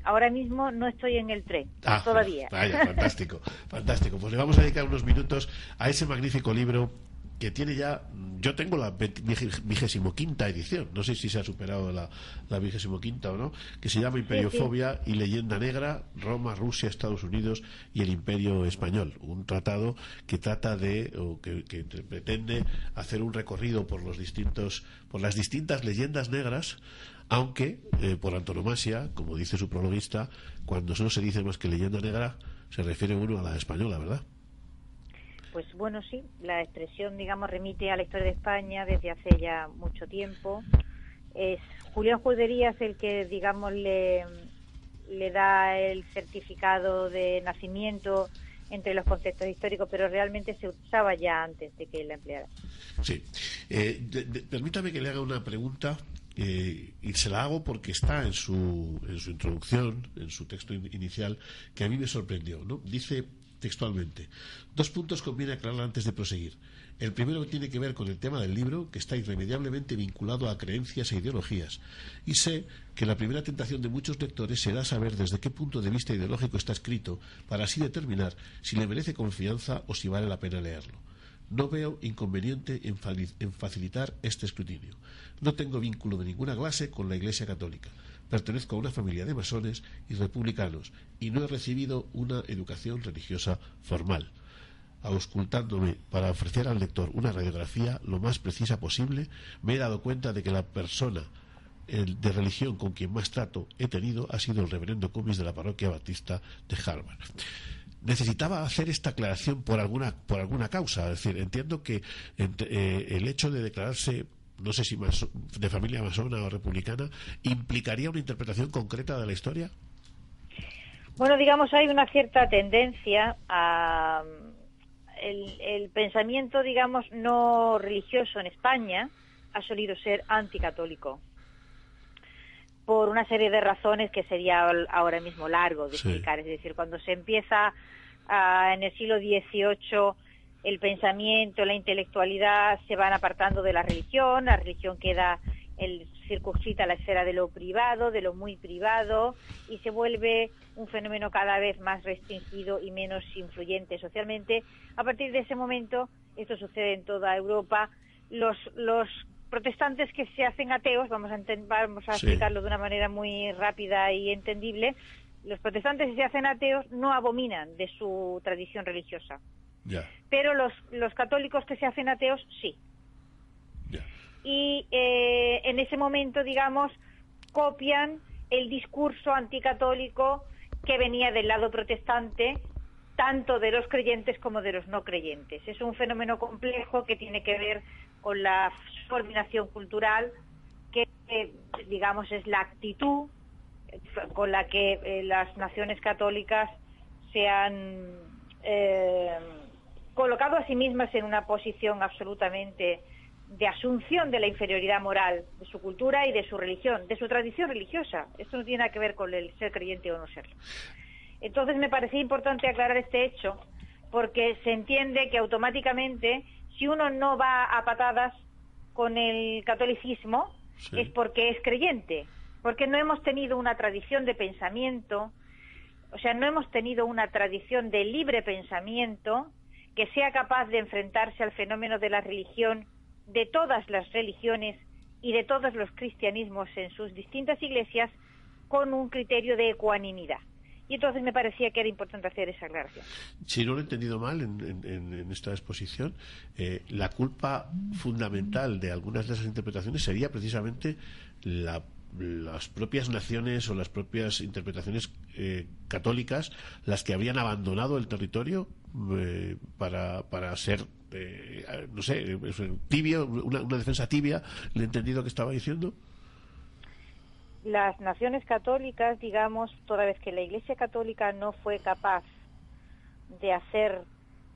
Ahora mismo no estoy en el tren, todavía. Vaya, fantástico, fantástico. Pues le vamos a dedicar unos minutos a ese magnífico libro que tiene ya... Yo tengo la 25ª edición, no sé si se ha superado la 25ª o no, que se llama Imperiofobia y Leyenda Negra, Roma, Rusia, Estados Unidos y el Imperio Español. Un tratado que trata que pretende hacer un recorrido por las distintas leyendas negras, aunque por antonomasia, como dice su prologuista, cuando no se dice más que leyenda negra, se refiere uno a la española, ¿verdad? Pues bueno, sí, la expresión, digamos, remite a la historia de España desde hace ya mucho tiempo. Es Julián Juderías el que, digamos, le da el certificado de nacimiento entre los conceptos históricos, pero realmente se usaba ya antes de que la empleara. Sí. Permítame que le haga una pregunta, y se la hago porque está en su introducción, en su texto inicial, que a mí me sorprendió, ¿no? Dice textualmente: 2 puntos conviene aclarar antes de proseguir. El primero tiene que ver con el tema del libro, que está irremediablemente vinculado a creencias e ideologías, y sé que la primera tentación de muchos lectores será saber desde qué punto de vista ideológico está escrito, para así determinar si le merece confianza o si vale la pena leerlo. No veo inconveniente en facilitar este escrutinio. No tengo vínculo de ninguna clase con la Iglesia Católica. Pertenezco a una familia de masones y republicanos y no he recibido una educación religiosa formal. Auscultándome para ofrecer al lector una radiografía lo más precisa posible, me he dado cuenta de que la persona de religión con quien más trato he tenido ha sido el reverendo Cummins de la parroquia batista de Harvard. Necesitaba hacer esta aclaración por alguna causa. Es decir, entiendo que el hecho de declararse, no sé si de familia masona o republicana, implicaría una interpretación concreta de la historia. Bueno, digamos, hay una cierta tendencia a el pensamiento, digamos, no religioso en España ha solido ser anticatólico, por una serie de razones que sería ahora mismo largo de explicar. Es decir, cuando se empieza en el siglo XVIII, el pensamiento, la intelectualidad se van apartando de la religión queda circunscrita a la esfera de lo privado, de lo muy privado, y se vuelve un fenómeno cada vez más restringido y menos influyente socialmente. A partir de ese momento, esto sucede en toda Europa, los protestantes que se hacen ateos, vamos a explicarlo de una manera muy rápida y entendible, los protestantes que se hacen ateos no abominan de su tradición religiosa. Pero los católicos que se hacen ateos, sí. Y en ese momento, digamos, copian el discurso anticatólico que venía del lado protestante, tanto de los creyentes como de los no creyentes. Es un fenómeno complejo que tiene que ver con la subordinación cultural, que digamos es la actitud con la que las naciones católicas se han colocado a sí mismas en una posición absolutamente de asunción de la inferioridad moral de su cultura y de su religión, de su tradición religiosa. Esto no tiene nada que ver con el ser creyente o no serlo. Entonces me parecía importante aclarar este hecho, porque se entiende que automáticamente, si uno no va a patadas con el catolicismo, es porque es creyente, porque no hemos tenido una tradición de pensamiento, o sea, no hemos tenido una tradición de libre pensamiento que sea capaz de enfrentarse al fenómeno de la religión, de todas las religiones y de todos los cristianismos en sus distintas iglesias, con un criterio de ecuanimidad. Y entonces me parecía que era importante hacer esa aclaración. Si no lo he entendido mal en esta exposición, la culpa fundamental de algunas de esas interpretaciones sería precisamente las propias naciones o las propias interpretaciones católicas las que habrían abandonado el territorio para ser no sé, tibio, una defensa tibia. ¿Le he entendido que estaba diciendo? Las naciones católicas, digamos, toda vez que la Iglesia Católica no fue capaz de hacer,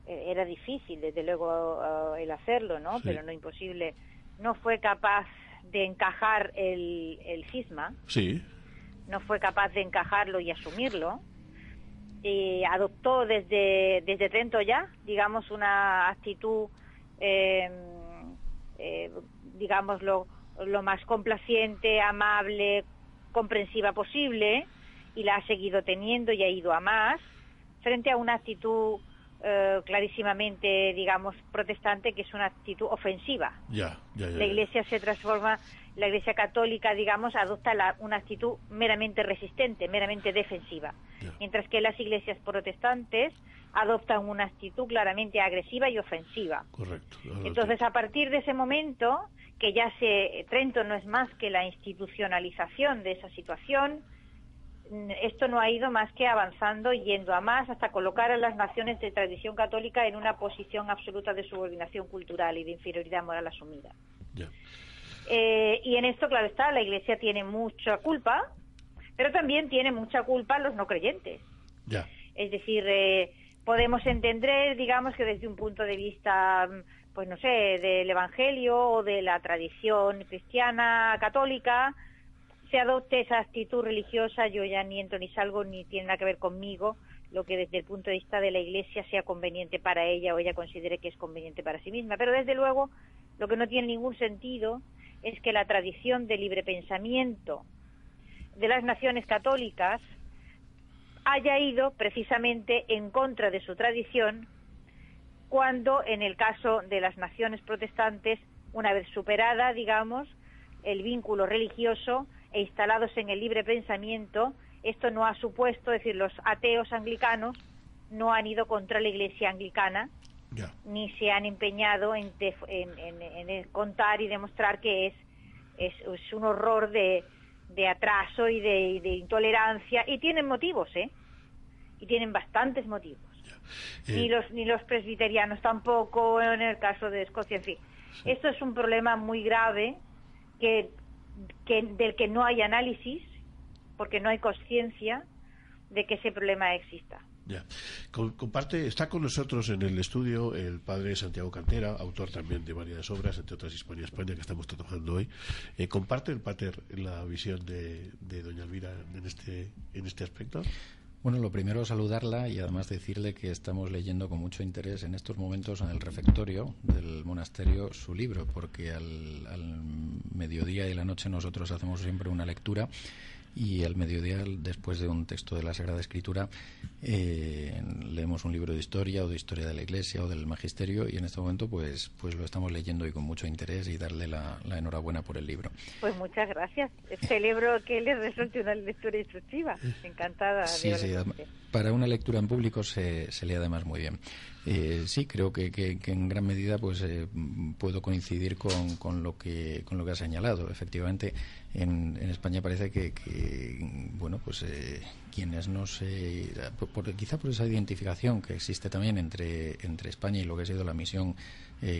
era difícil desde luego el hacerlo, ¿no? Sí. Pero no imposible, no fue capaz de encajar el cisma, sí, no fue capaz de encajarlo y asumirlo, adoptó desde Trento ya, digamos, una actitud, digamos, lo más complaciente, amable, comprensiva posible, y la ha seguido teniendo y ha ido a más, frente a una actitud clarísimamente, digamos, protestante, que es una actitud ofensiva. La Iglesia se transforma, la Iglesia católica, digamos, adopta una actitud meramente resistente, meramente defensiva, mientras que las iglesias protestantes adoptan una actitud claramente agresiva y ofensiva. Correcto. Entonces, a partir de ese momento, que ya Trento no es más que la institucionalización de esa situación, esto no ha ido más que avanzando y yendo a más, hasta colocar a las naciones de tradición católica en una posición absoluta de subordinación cultural y de inferioridad moral asumida. Y en esto, claro está, la Iglesia tiene mucha culpa, pero también tiene mucha culpa los no creyentes. Es decir, podemos entender, digamos, que desde un punto de vista, pues no sé, del Evangelio o de la tradición cristiana católica, se adopte esa actitud religiosa. Yo ya ni entro ni salgo, ni tiene nada que ver conmigo lo que desde el punto de vista de la Iglesia sea conveniente para ella o ella considere que es conveniente para sí misma. Pero desde luego, lo que no tiene ningún sentido es que la tradición de libre pensamiento de las naciones católicas haya ido precisamente en contra de su tradición, cuando en el caso de las naciones protestantes, una vez superada, digamos, el vínculo religioso e instalados en el libre pensamiento, esto no ha supuesto, es decir, los ateos anglicanos no han ido contra la Iglesia anglicana, ni se han empeñado en contar y demostrar que es un horror de atraso y de intolerancia, y tienen motivos, y tienen bastantes motivos. Ni los presbiterianos tampoco, en el caso de Escocia, en fin. Esto es un problema muy grave del que no hay análisis, porque no hay conciencia de que ese problema exista. Está con nosotros en el estudio el padre Santiago Cantera, autor también de varias obras, entre otras Hispania España, que estamos trabajando hoy. ¿Comparte el pater la visión de doña Elvira en este aspecto? Bueno, lo primero, saludarla y además decirle que estamos leyendo con mucho interés en estos momentos en el refectorio del monasterio su libro, porque al mediodía y la noche nosotros hacemos siempre una lectura, y al mediodía, después de un texto de la Sagrada Escritura, leemos un libro de historia o de historia de la Iglesia o del Magisterio, y en este momento pues lo estamos leyendo y con mucho interés, y darle la enhorabuena por el libro. Pues muchas gracias. Celebro que les resulte una lectura instructiva. Encantada. Sí, para una lectura en público se lee además muy bien. Sí, creo que en gran medida pues puedo coincidir con lo que ha señalado. Efectivamente, en España parece que bueno, pues quienes no se quizá por esa identificación que existe también entre España y lo que ha sido la misión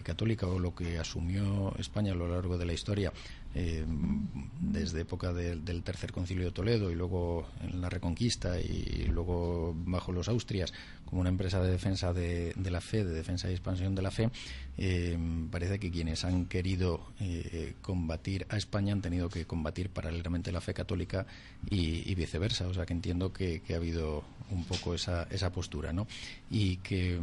católica, o lo que asumió España a lo largo de la historia, desde época del Tercer Concilio de Toledo y luego en la Reconquista y luego bajo los Austrias, como una empresa de defensa de la fe, de defensa y expansión de la fe. Parece que quienes han querido combatir a España han tenido que combatir paralelamente la fe católica y viceversa. O sea, que entiendo que ha habido un poco esa postura, ¿no? Y que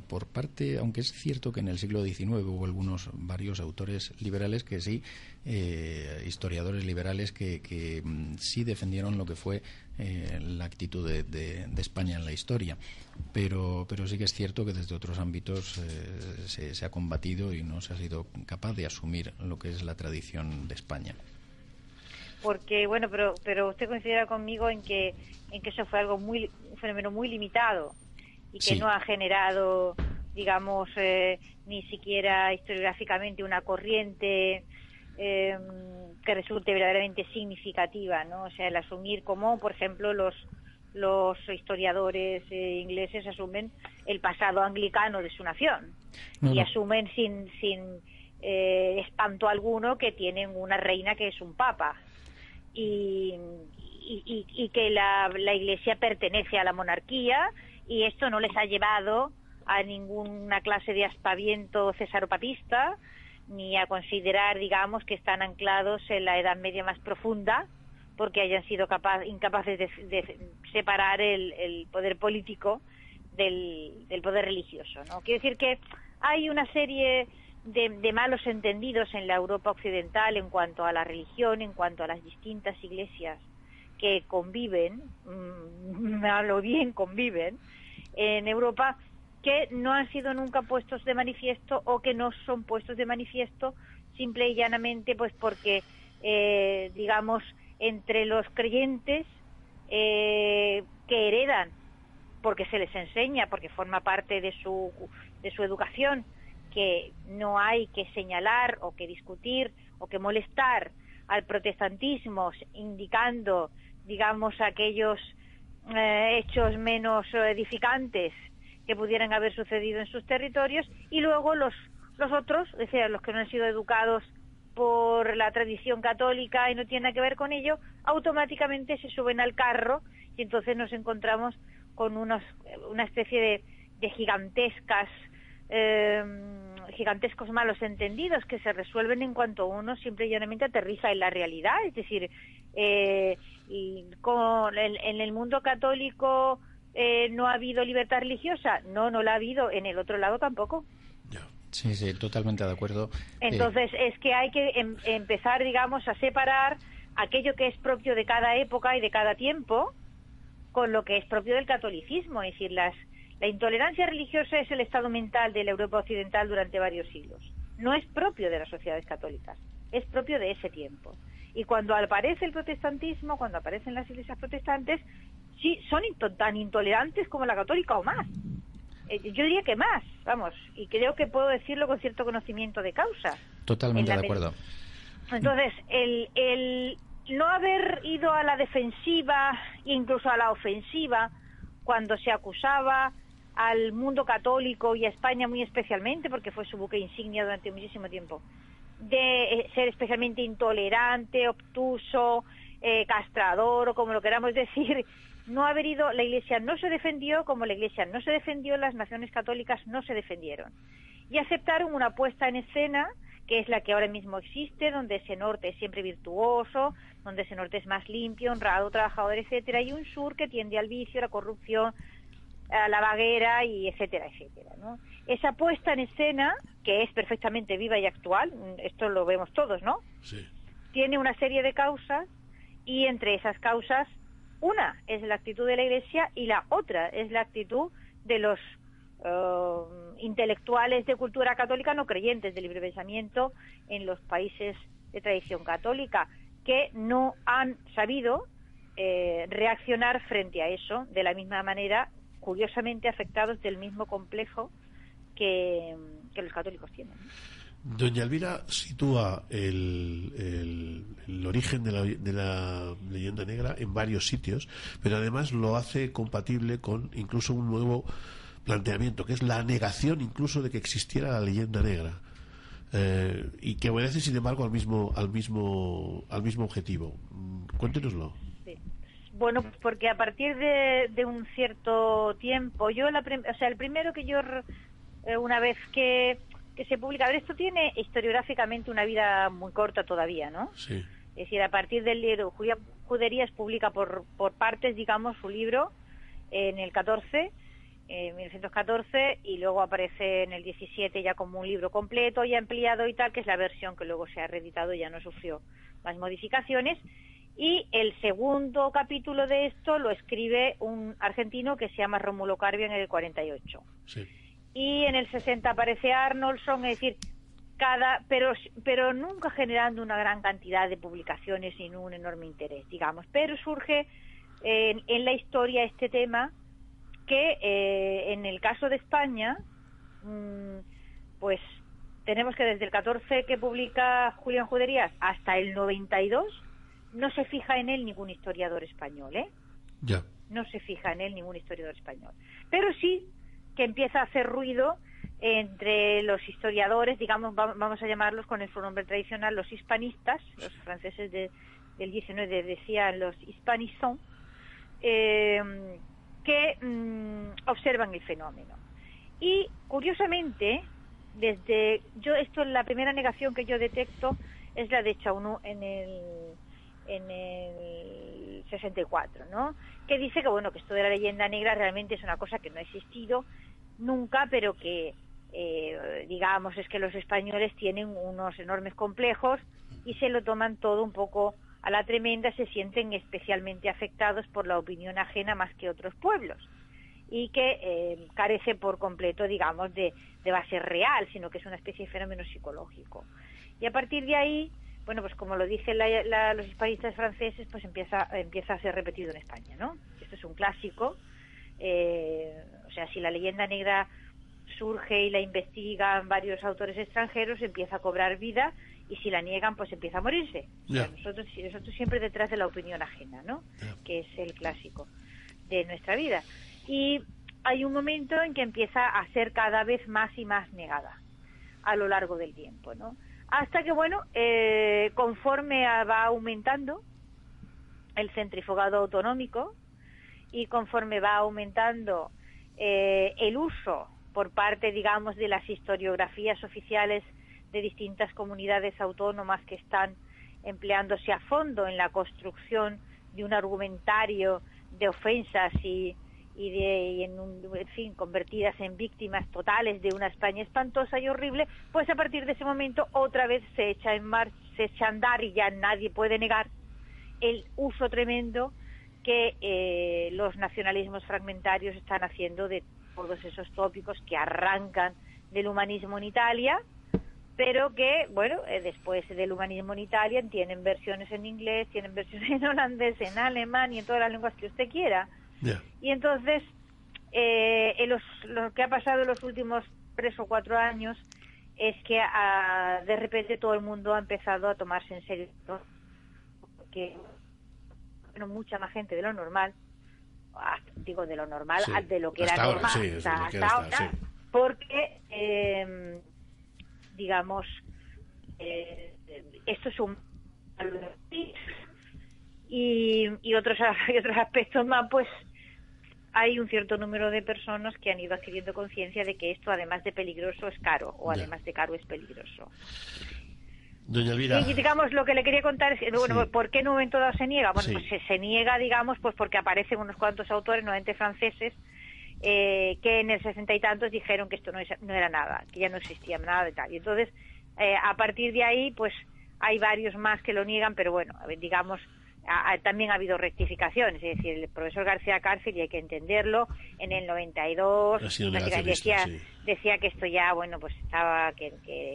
por parte, aunque es cierto que en el siglo XIX hubo varios autores liberales que sí, historiadores liberales que sí defendieron lo que fue la actitud de España en la historia, pero sí que es cierto que desde otros ámbitos se ha combatido y no se ha sido capaz de asumir lo que es la tradición de España. Porque, bueno, pero usted considera conmigo en que eso fue un fenómeno muy limitado y que sí, no ha generado, digamos, ni siquiera historiográficamente una corriente que resulte verdaderamente significativa, ¿no? O sea, el asumir como, por ejemplo, los historiadores ingleses asumen el pasado anglicano de su nación y asumen sin espanto alguno que tienen una reina que es un papa y que la Iglesia pertenece a la monarquía, y esto no les ha llevado a ninguna clase de aspaviento cesaropapista, ni a considerar, digamos, que están anclados en la Edad Media más profunda, porque hayan sido incapaces de separar el poder político del poder religioso, ¿no? Quiere decir que hay una serie de malos entendidos en la Europa occidental en cuanto a la religión, en cuanto a las distintas iglesias que conviven, a lo bien conviven, en Europa, que no han sido nunca puestos de manifiesto o que no son puestos de manifiesto simple y llanamente pues porque, digamos, entre los creyentes que heredan, porque se les enseña, porque forma parte de su educación, que no hay que señalar o que discutir o que molestar al protestantismo indicando, digamos, aquellos hechos menos edificantes que pudieran haber sucedido en sus territorios, y luego los otros, es decir, los que no han sido educados por la tradición católica y no tienen nada que ver con ello, automáticamente se suben al carro y entonces nos encontramos con una especie de gigantescos malos entendidos que se resuelven en cuanto uno simple y llanamente aterriza en la realidad. Es decir, en el mundo católico no ha habido libertad religiosa, no la ha habido, en el otro lado tampoco. Sí, totalmente de acuerdo. Entonces es que hay que empezar, digamos, a separar aquello que es propio de cada época y de cada tiempo con lo que es propio del catolicismo. Es decir, la intolerancia religiosa es el estado mental de la Europa occidental durante varios siglos. No es propio de las sociedades católicas, es propio de ese tiempo. Y cuando aparece el protestantismo, cuando aparecen las iglesias protestantes, sí, son tan intolerantes como la católica o más. Yo diría que más, vamos, y creo que puedo decirlo con cierto conocimiento de causa. Totalmente de acuerdo. Entonces, el no haber ido a la defensiva e incluso a la ofensiva cuando se acusaba al mundo católico y a España muy especialmente, porque fue su buque insignia durante muchísimo tiempo, de ser especialmente intolerante, obtuso, castrador o como lo queramos decir, no haber ido, la Iglesia no se defendió, como la Iglesia no se defendió, las naciones católicas no se defendieron. Y aceptaron una puesta en escena, que es la que ahora mismo existe, donde ese norte es siempre virtuoso, donde ese norte es más limpio, honrado, trabajador, etcétera, y un sur que tiende al vicio, a la corrupción, a la vaguera, y etcétera, etcétera, ¿no? Esa puesta en escena, que es perfectamente viva y actual, esto lo vemos todos, ¿no? Sí. Tiene una serie de causas, y entre esas causas, una es la actitud de la Iglesia y la otra es la actitud de los intelectuales de cultura católica no creyentes de libre pensamiento en los países de tradición católica, que no han sabido reaccionar frente a eso de la misma manera, curiosamente afectados del mismo complejo que los católicos tienen. Doña Elvira sitúa el origen de la leyenda negra en varios sitios, pero además lo hace compatible con incluso un nuevo planteamiento, que es la negación incluso de que existiera la leyenda negra, y que obedece sin embargo al mismo objetivo. Cuéntenoslo. Sí. Bueno, porque a partir de un cierto tiempo, el primero que yo una vez que se publica, a ver, esto tiene historiográficamente una vida muy corta todavía, ¿no? Sí. Es decir, a partir del libro Juderías publica por partes, digamos, su libro en el 1914, y luego aparece en el 17 ya como un libro completo y ampliado y tal, que es la versión que luego se ha reeditado y ya no sufrió más modificaciones. Y el segundo capítulo de esto lo escribe un argentino que se llama Rómulo Carbia en el 48. Sí. Y en el 60 aparece Arnoldson, es decir, pero nunca generando una gran cantidad de publicaciones sin un enorme interés, digamos. Pero surge en la historia este tema que en el caso de España, pues tenemos que desde el 14 que publica Julián Juderías hasta el 92 no se fija en él ningún historiador español, Ya. No se fija en él ningún historiador español. Pero sí que empieza a hacer ruido entre los historiadores, digamos, vamos a llamarlos con el nombre tradicional, los hispanistas, los franceses del 19 decían los hispanisons, que observan el fenómeno. Y curiosamente, la primera negación que yo detecto es la de Chaunú en en el 64, ¿no? Que dice que, bueno, que esto de la leyenda negra realmente es una cosa que no ha existido nunca, pero que, digamos, es que los españoles tienen unos enormes complejos y se lo toman todo un poco a la tremenda, se sienten especialmente afectados por la opinión ajena más que otros pueblos, y que carece por completo, digamos, de base real, sino que es una especie de fenómeno psicológico. Y a partir de ahí, bueno, pues como lo dicen los hispanistas franceses, pues empieza a ser repetido en España, ¿no? Esto es un clásico. O sea, si la leyenda negra surge y la investigan varios autores extranjeros, empieza a cobrar vida, y si la niegan, pues empieza a morirse. Yeah. O sea, nosotros siempre detrás de la opinión ajena, ¿no? Yeah. Que es el clásico de nuestra vida. Y hay un momento en que empieza a ser cada vez más y más negada a lo largo del tiempo, ¿no? Hasta que, bueno, conforme va aumentando el centrifugado autonómico y conforme va aumentando el uso por parte, digamos, de las historiografías oficiales de distintas comunidades autónomas que están empleándose a fondo en la construcción de un argumentario de ofensas y en fin, convertidas en víctimas totales de una España espantosa y horrible, pues a partir de ese momento otra vez se echa a andar, y ya nadie puede negar el uso tremendo que los nacionalismos fragmentarios están haciendo de todos esos tópicos que arrancan del humanismo en Italia, pero que, bueno, después del humanismo en Italia tienen versiones en inglés, tienen versiones en holandés, en alemán y en todas las lenguas que usted quiera. Yeah. Y entonces, lo que ha pasado en los últimos 3 o 4 años es que de repente todo el mundo ha empezado a tomarse en serio, ¿no? Porque, bueno, mucha más gente de lo normal, digo de lo normal, Sí. de lo que era Hasta ahora, normal, sí, es lo que era hasta hasta, ahora, sí. porque, digamos, esto es un... y otros aspectos más, pues hay un cierto número de personas que han ido adquiriendo conciencia de que esto, además de peligroso, es caro, o Ya. además de caro es peligroso. Doña Elvira. Y digamos, lo que le quería contar es, bueno, Sí. ¿por qué en un momento dado se niega? Bueno, Sí. pues se niega, digamos, pues porque aparecen unos cuantos autores, normalmente franceses, que en el 60 y tantos dijeron que esto no era nada, que ya no existía nada de tal. Y entonces, a partir de ahí, pues hay varios más que lo niegan, pero bueno, digamos, también ha habido rectificaciones. Es decir, el profesor García Cárcel, y hay que entenderlo, en el 92 Ha sido decía, negacionista, sí. decía que esto ya, bueno, pues estaba, que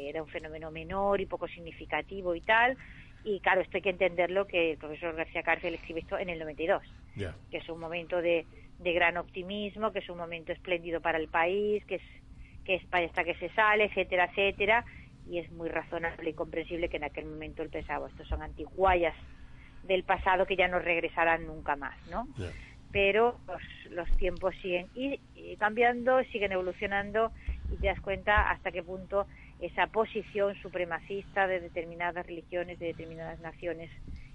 era un fenómeno menor y poco significativo y tal. Y claro, esto hay que entenderlo, que el profesor García Cárcel escribe esto en el 92, Ya. que es un momento de gran optimismo, que es un momento espléndido para el país, que España está que se sale, etcétera, etcétera, y es muy razonable y comprensible que en aquel momento él pensaba, estos son antiguallas del pasado que ya no regresarán nunca más, ¿no? Ya. Pero los tiempos siguen y cambiando, siguen evolucionando, y te das cuenta hasta qué punto esa posición supremacista de determinadas religiones, de determinadas naciones,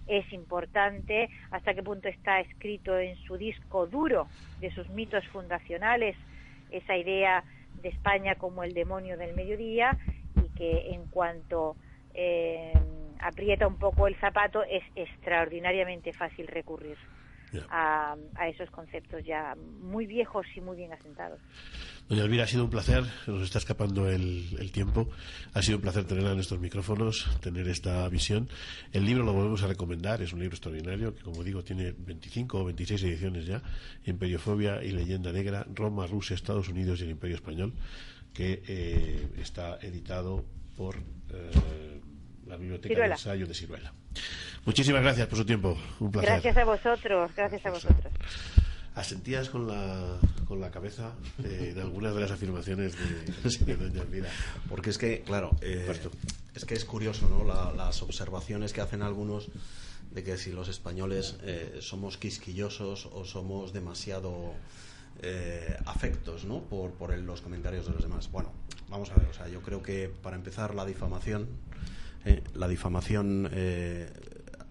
es importante, hasta qué punto está escrito en su disco duro de sus mitos fundacionales esa idea de España como el demonio del mediodía, y que en cuanto aprieta un poco el zapato es extraordinariamente fácil recurrir Ya. a esos conceptos ya muy viejos y muy bien asentados. Doña Elvira, ha sido un placer, nos está escapando el tiempo, ha sido un placer tenerla en estos micrófonos, tener esta visión. El libro lo volvemos a recomendar, es un libro extraordinario que, como digo, tiene 25 o 26 ediciones ya: Imperiofobia y Leyenda Negra, Roma, Rusia, Estados Unidos y el Imperio Español, que está editado por la Biblioteca Ciruela. de Ensayo de Ciruela. Muchísimas gracias por su tiempo, un placer. Gracias a vosotros, gracias a vosotros. ¿Asentías con la cabeza en algunas de las afirmaciones de doña Elvira? Porque es que, claro, Puesto. es que es curioso, ¿no? Las observaciones que hacen algunos de que si los españoles somos quisquillosos o somos demasiado afectos, ¿no? por los comentarios de los demás. Bueno, vamos a ver, o sea, yo creo que para empezar la difamación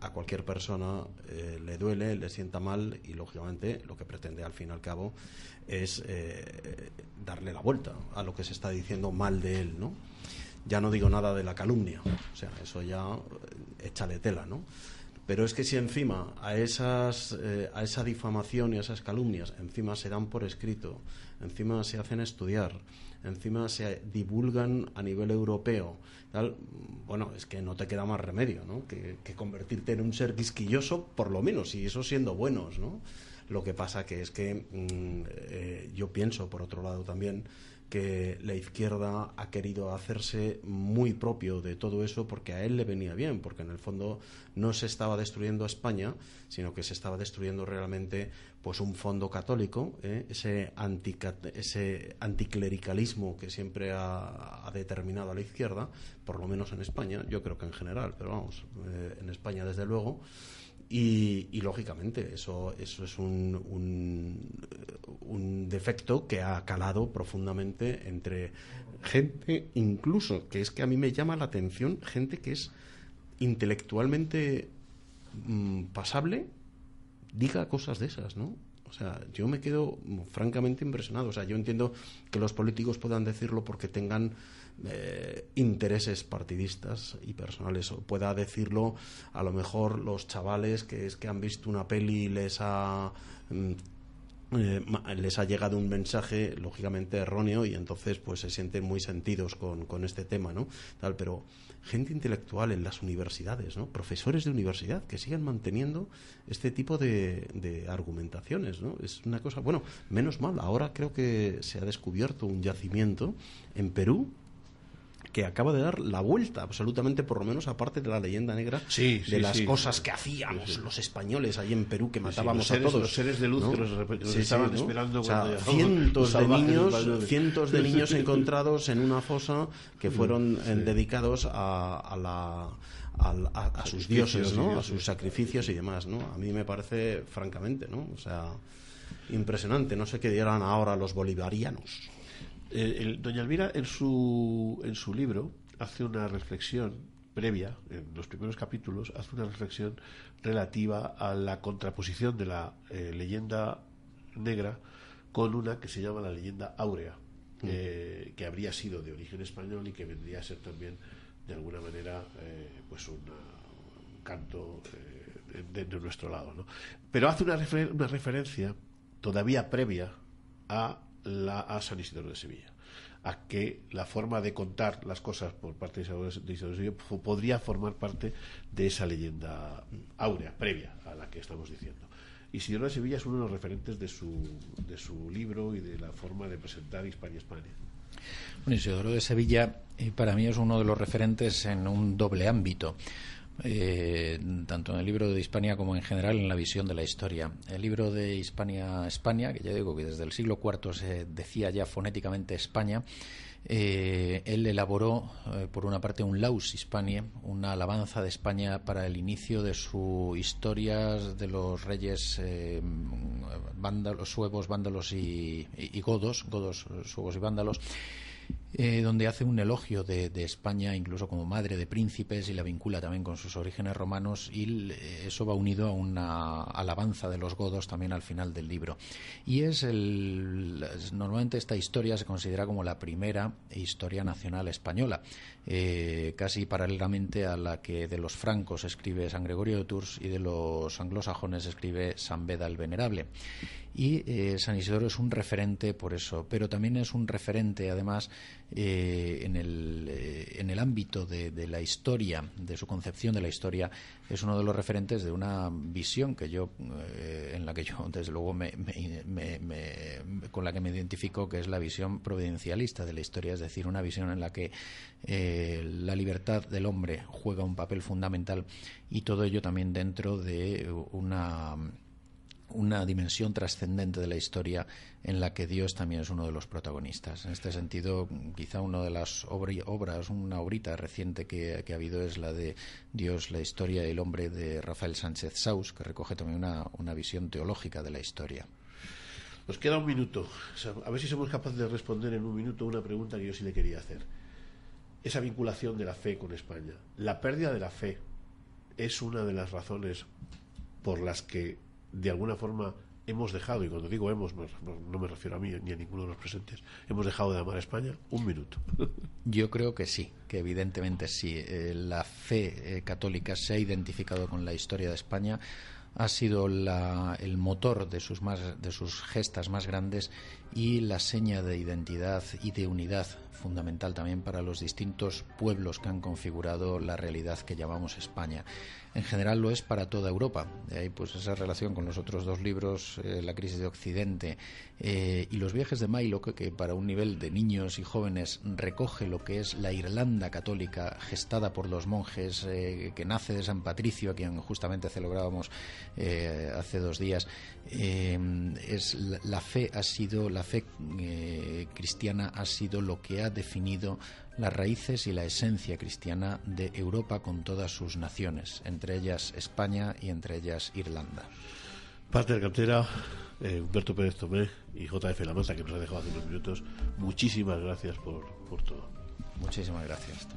a cualquier persona le duele, le sienta mal, y lógicamente lo que pretende al fin y al cabo es darle la vuelta a lo que se está diciendo mal de él, ¿no? Ya no digo nada de la calumnia, o sea, eso ya échale tela, ¿no? Pero es que si encima a esa difamación y a esas calumnias encima se dan por escrito, encima se hacen estudiar, encima se divulgan a nivel europeo, tal, bueno, es que no te queda más remedio, ¿no? que convertirte en un ser quisquilloso, por lo menos, y eso siendo buenos, ¿no? Lo que pasa que es que yo pienso, por otro lado también, que la izquierda ha querido hacerse muy propio de todo eso porque a él le venía bien, porque en el fondo no se estaba destruyendo a España, sino que se estaba destruyendo realmente pues un fondo católico, ese anticlericalismo que siempre ha determinado a la izquierda, por lo menos en España, yo creo que en general, pero vamos, en España desde luego. Y lógicamente eso es un defecto que ha calado profundamente entre gente, incluso, que es que a mí me llama la atención, gente que es intelectualmente pasable, diga cosas de esas, ¿no? O sea, yo me quedo francamente impresionado. O sea, yo entiendo que los políticos puedan decirlo porque tengan intereses partidistas y personales, o pueda decirlo a lo mejor los chavales que es que han visto una peli y les ha llegado un mensaje lógicamente erróneo y entonces pues se sienten muy sentidos con este tema, ¿no? Tal, pero gente intelectual en las universidades, ¿no? Profesores de universidad que sigan manteniendo este tipo de argumentaciones, ¿no? Es una cosa, bueno, menos mal, ahora creo que se ha descubierto un yacimiento en Perú que acaba de dar la vuelta absolutamente, por lo menos aparte de la leyenda negra, las cosas que hacíamos los españoles ahí en Perú, que matábamos a todos. Los seres de luz, ¿no? Que nos estaban esperando, o sea, cuando cientos de niños encontrados en una fosa que fueron dedicados a sus dioses, ¿no? A sus sacrificios y demás, ¿no? A mí me parece, francamente, ¿no? O sea, impresionante. No sé qué dirán ahora los bolivarianos. Doña Elvira en su libro hace una reflexión previa, en los primeros capítulos, hace una reflexión relativa a la contraposición de la leyenda negra con una que se llama la leyenda áurea, que habría sido de origen español y que vendría a ser también de alguna manera pues un canto de nuestro lado, ¿no? Pero hace una referencia todavía previa a San Isidoro de Sevilla, a que la forma de contar las cosas por parte de Isidoro de Sevilla podría formar parte de esa leyenda áurea previa a la que estamos diciendo. Isidoro de Sevilla es uno de los referentes de su libro y de la forma de presentar Hispania. Bueno, Isidoro de Sevilla para mí es uno de los referentes en un doble ámbito. Tanto en el libro de Hispania como en general en la visión de la historia. El libro de Hispania, que ya digo que desde el siglo IV se decía ya fonéticamente España, él elaboró por una parte un Laus Hispaniae, una alabanza de España para el inicio de su historia de los reyes vándalos, suevos, vándalos y godos, suevos y vándalos, donde hace un elogio de España incluso como madre de príncipes y la vincula también con sus orígenes romanos, y eso va unido a una alabanza de los godos también al final del libro. Y normalmente esta historia se considera como la primera historia nacional española, casi paralelamente a la que de los francos escribe San Gregorio de Tours y de los anglosajones escribe San Beda el Venerable. Y San Isidoro es un referente por eso, pero también es un referente además en el ámbito de la historia, de su concepción de la historia. Es uno de los referentes de una visión que yo en la que yo desde luego con la que me identifico, que es la visión providencialista de la historia, es decir, una visión en la que la libertad del hombre juega un papel fundamental, y todo ello también dentro de una dimensión trascendente de la historia en la que Dios también es uno de los protagonistas. En este sentido, quizá una de las obras, una obrita reciente que ha habido es la de Dios, la historia y el hombre, de Rafael Sánchez Saus, que recoge también una visión teológica de la historia. Nos queda un minuto. A ver si somos capaces de responder en un minuto una pregunta que yo sí le quería hacer. Esa vinculación de la fe con España. La pérdida de la fe es una de las razones por las que de alguna forma hemos dejado, y cuando digo hemos no me refiero a mí ni a ninguno de los presentes, hemos dejado de amar a España. Un minuto. Yo creo que sí. que evidentemente sí, la fe católica se ha identificado con la historia de España, ha sido el motor de sus gestas más grandes y la seña de identidad y de unidad fundamental también para los distintos pueblos que han configurado la realidad que llamamos España. En general lo es para toda Europa. De ahí pues esa relación con los otros dos libros, La crisis de Occidente y Los viajes de Maillot, que para un nivel de niños y jóvenes recoge lo que es la Irlanda católica gestada por los monjes, que nace de San Patricio, a quien justamente celebrábamos hace 2 días. La fe cristiana ha sido lo que ha definido las raíces y la esencia cristiana de Europa con todas sus naciones, entre ellas España y entre ellas Irlanda. Parte de Cantera, Humberto Pérez Tomé y J.F. Lamanta, que nos ha dejado hace unos minutos. Muchísimas gracias por todo. Muchísimas gracias.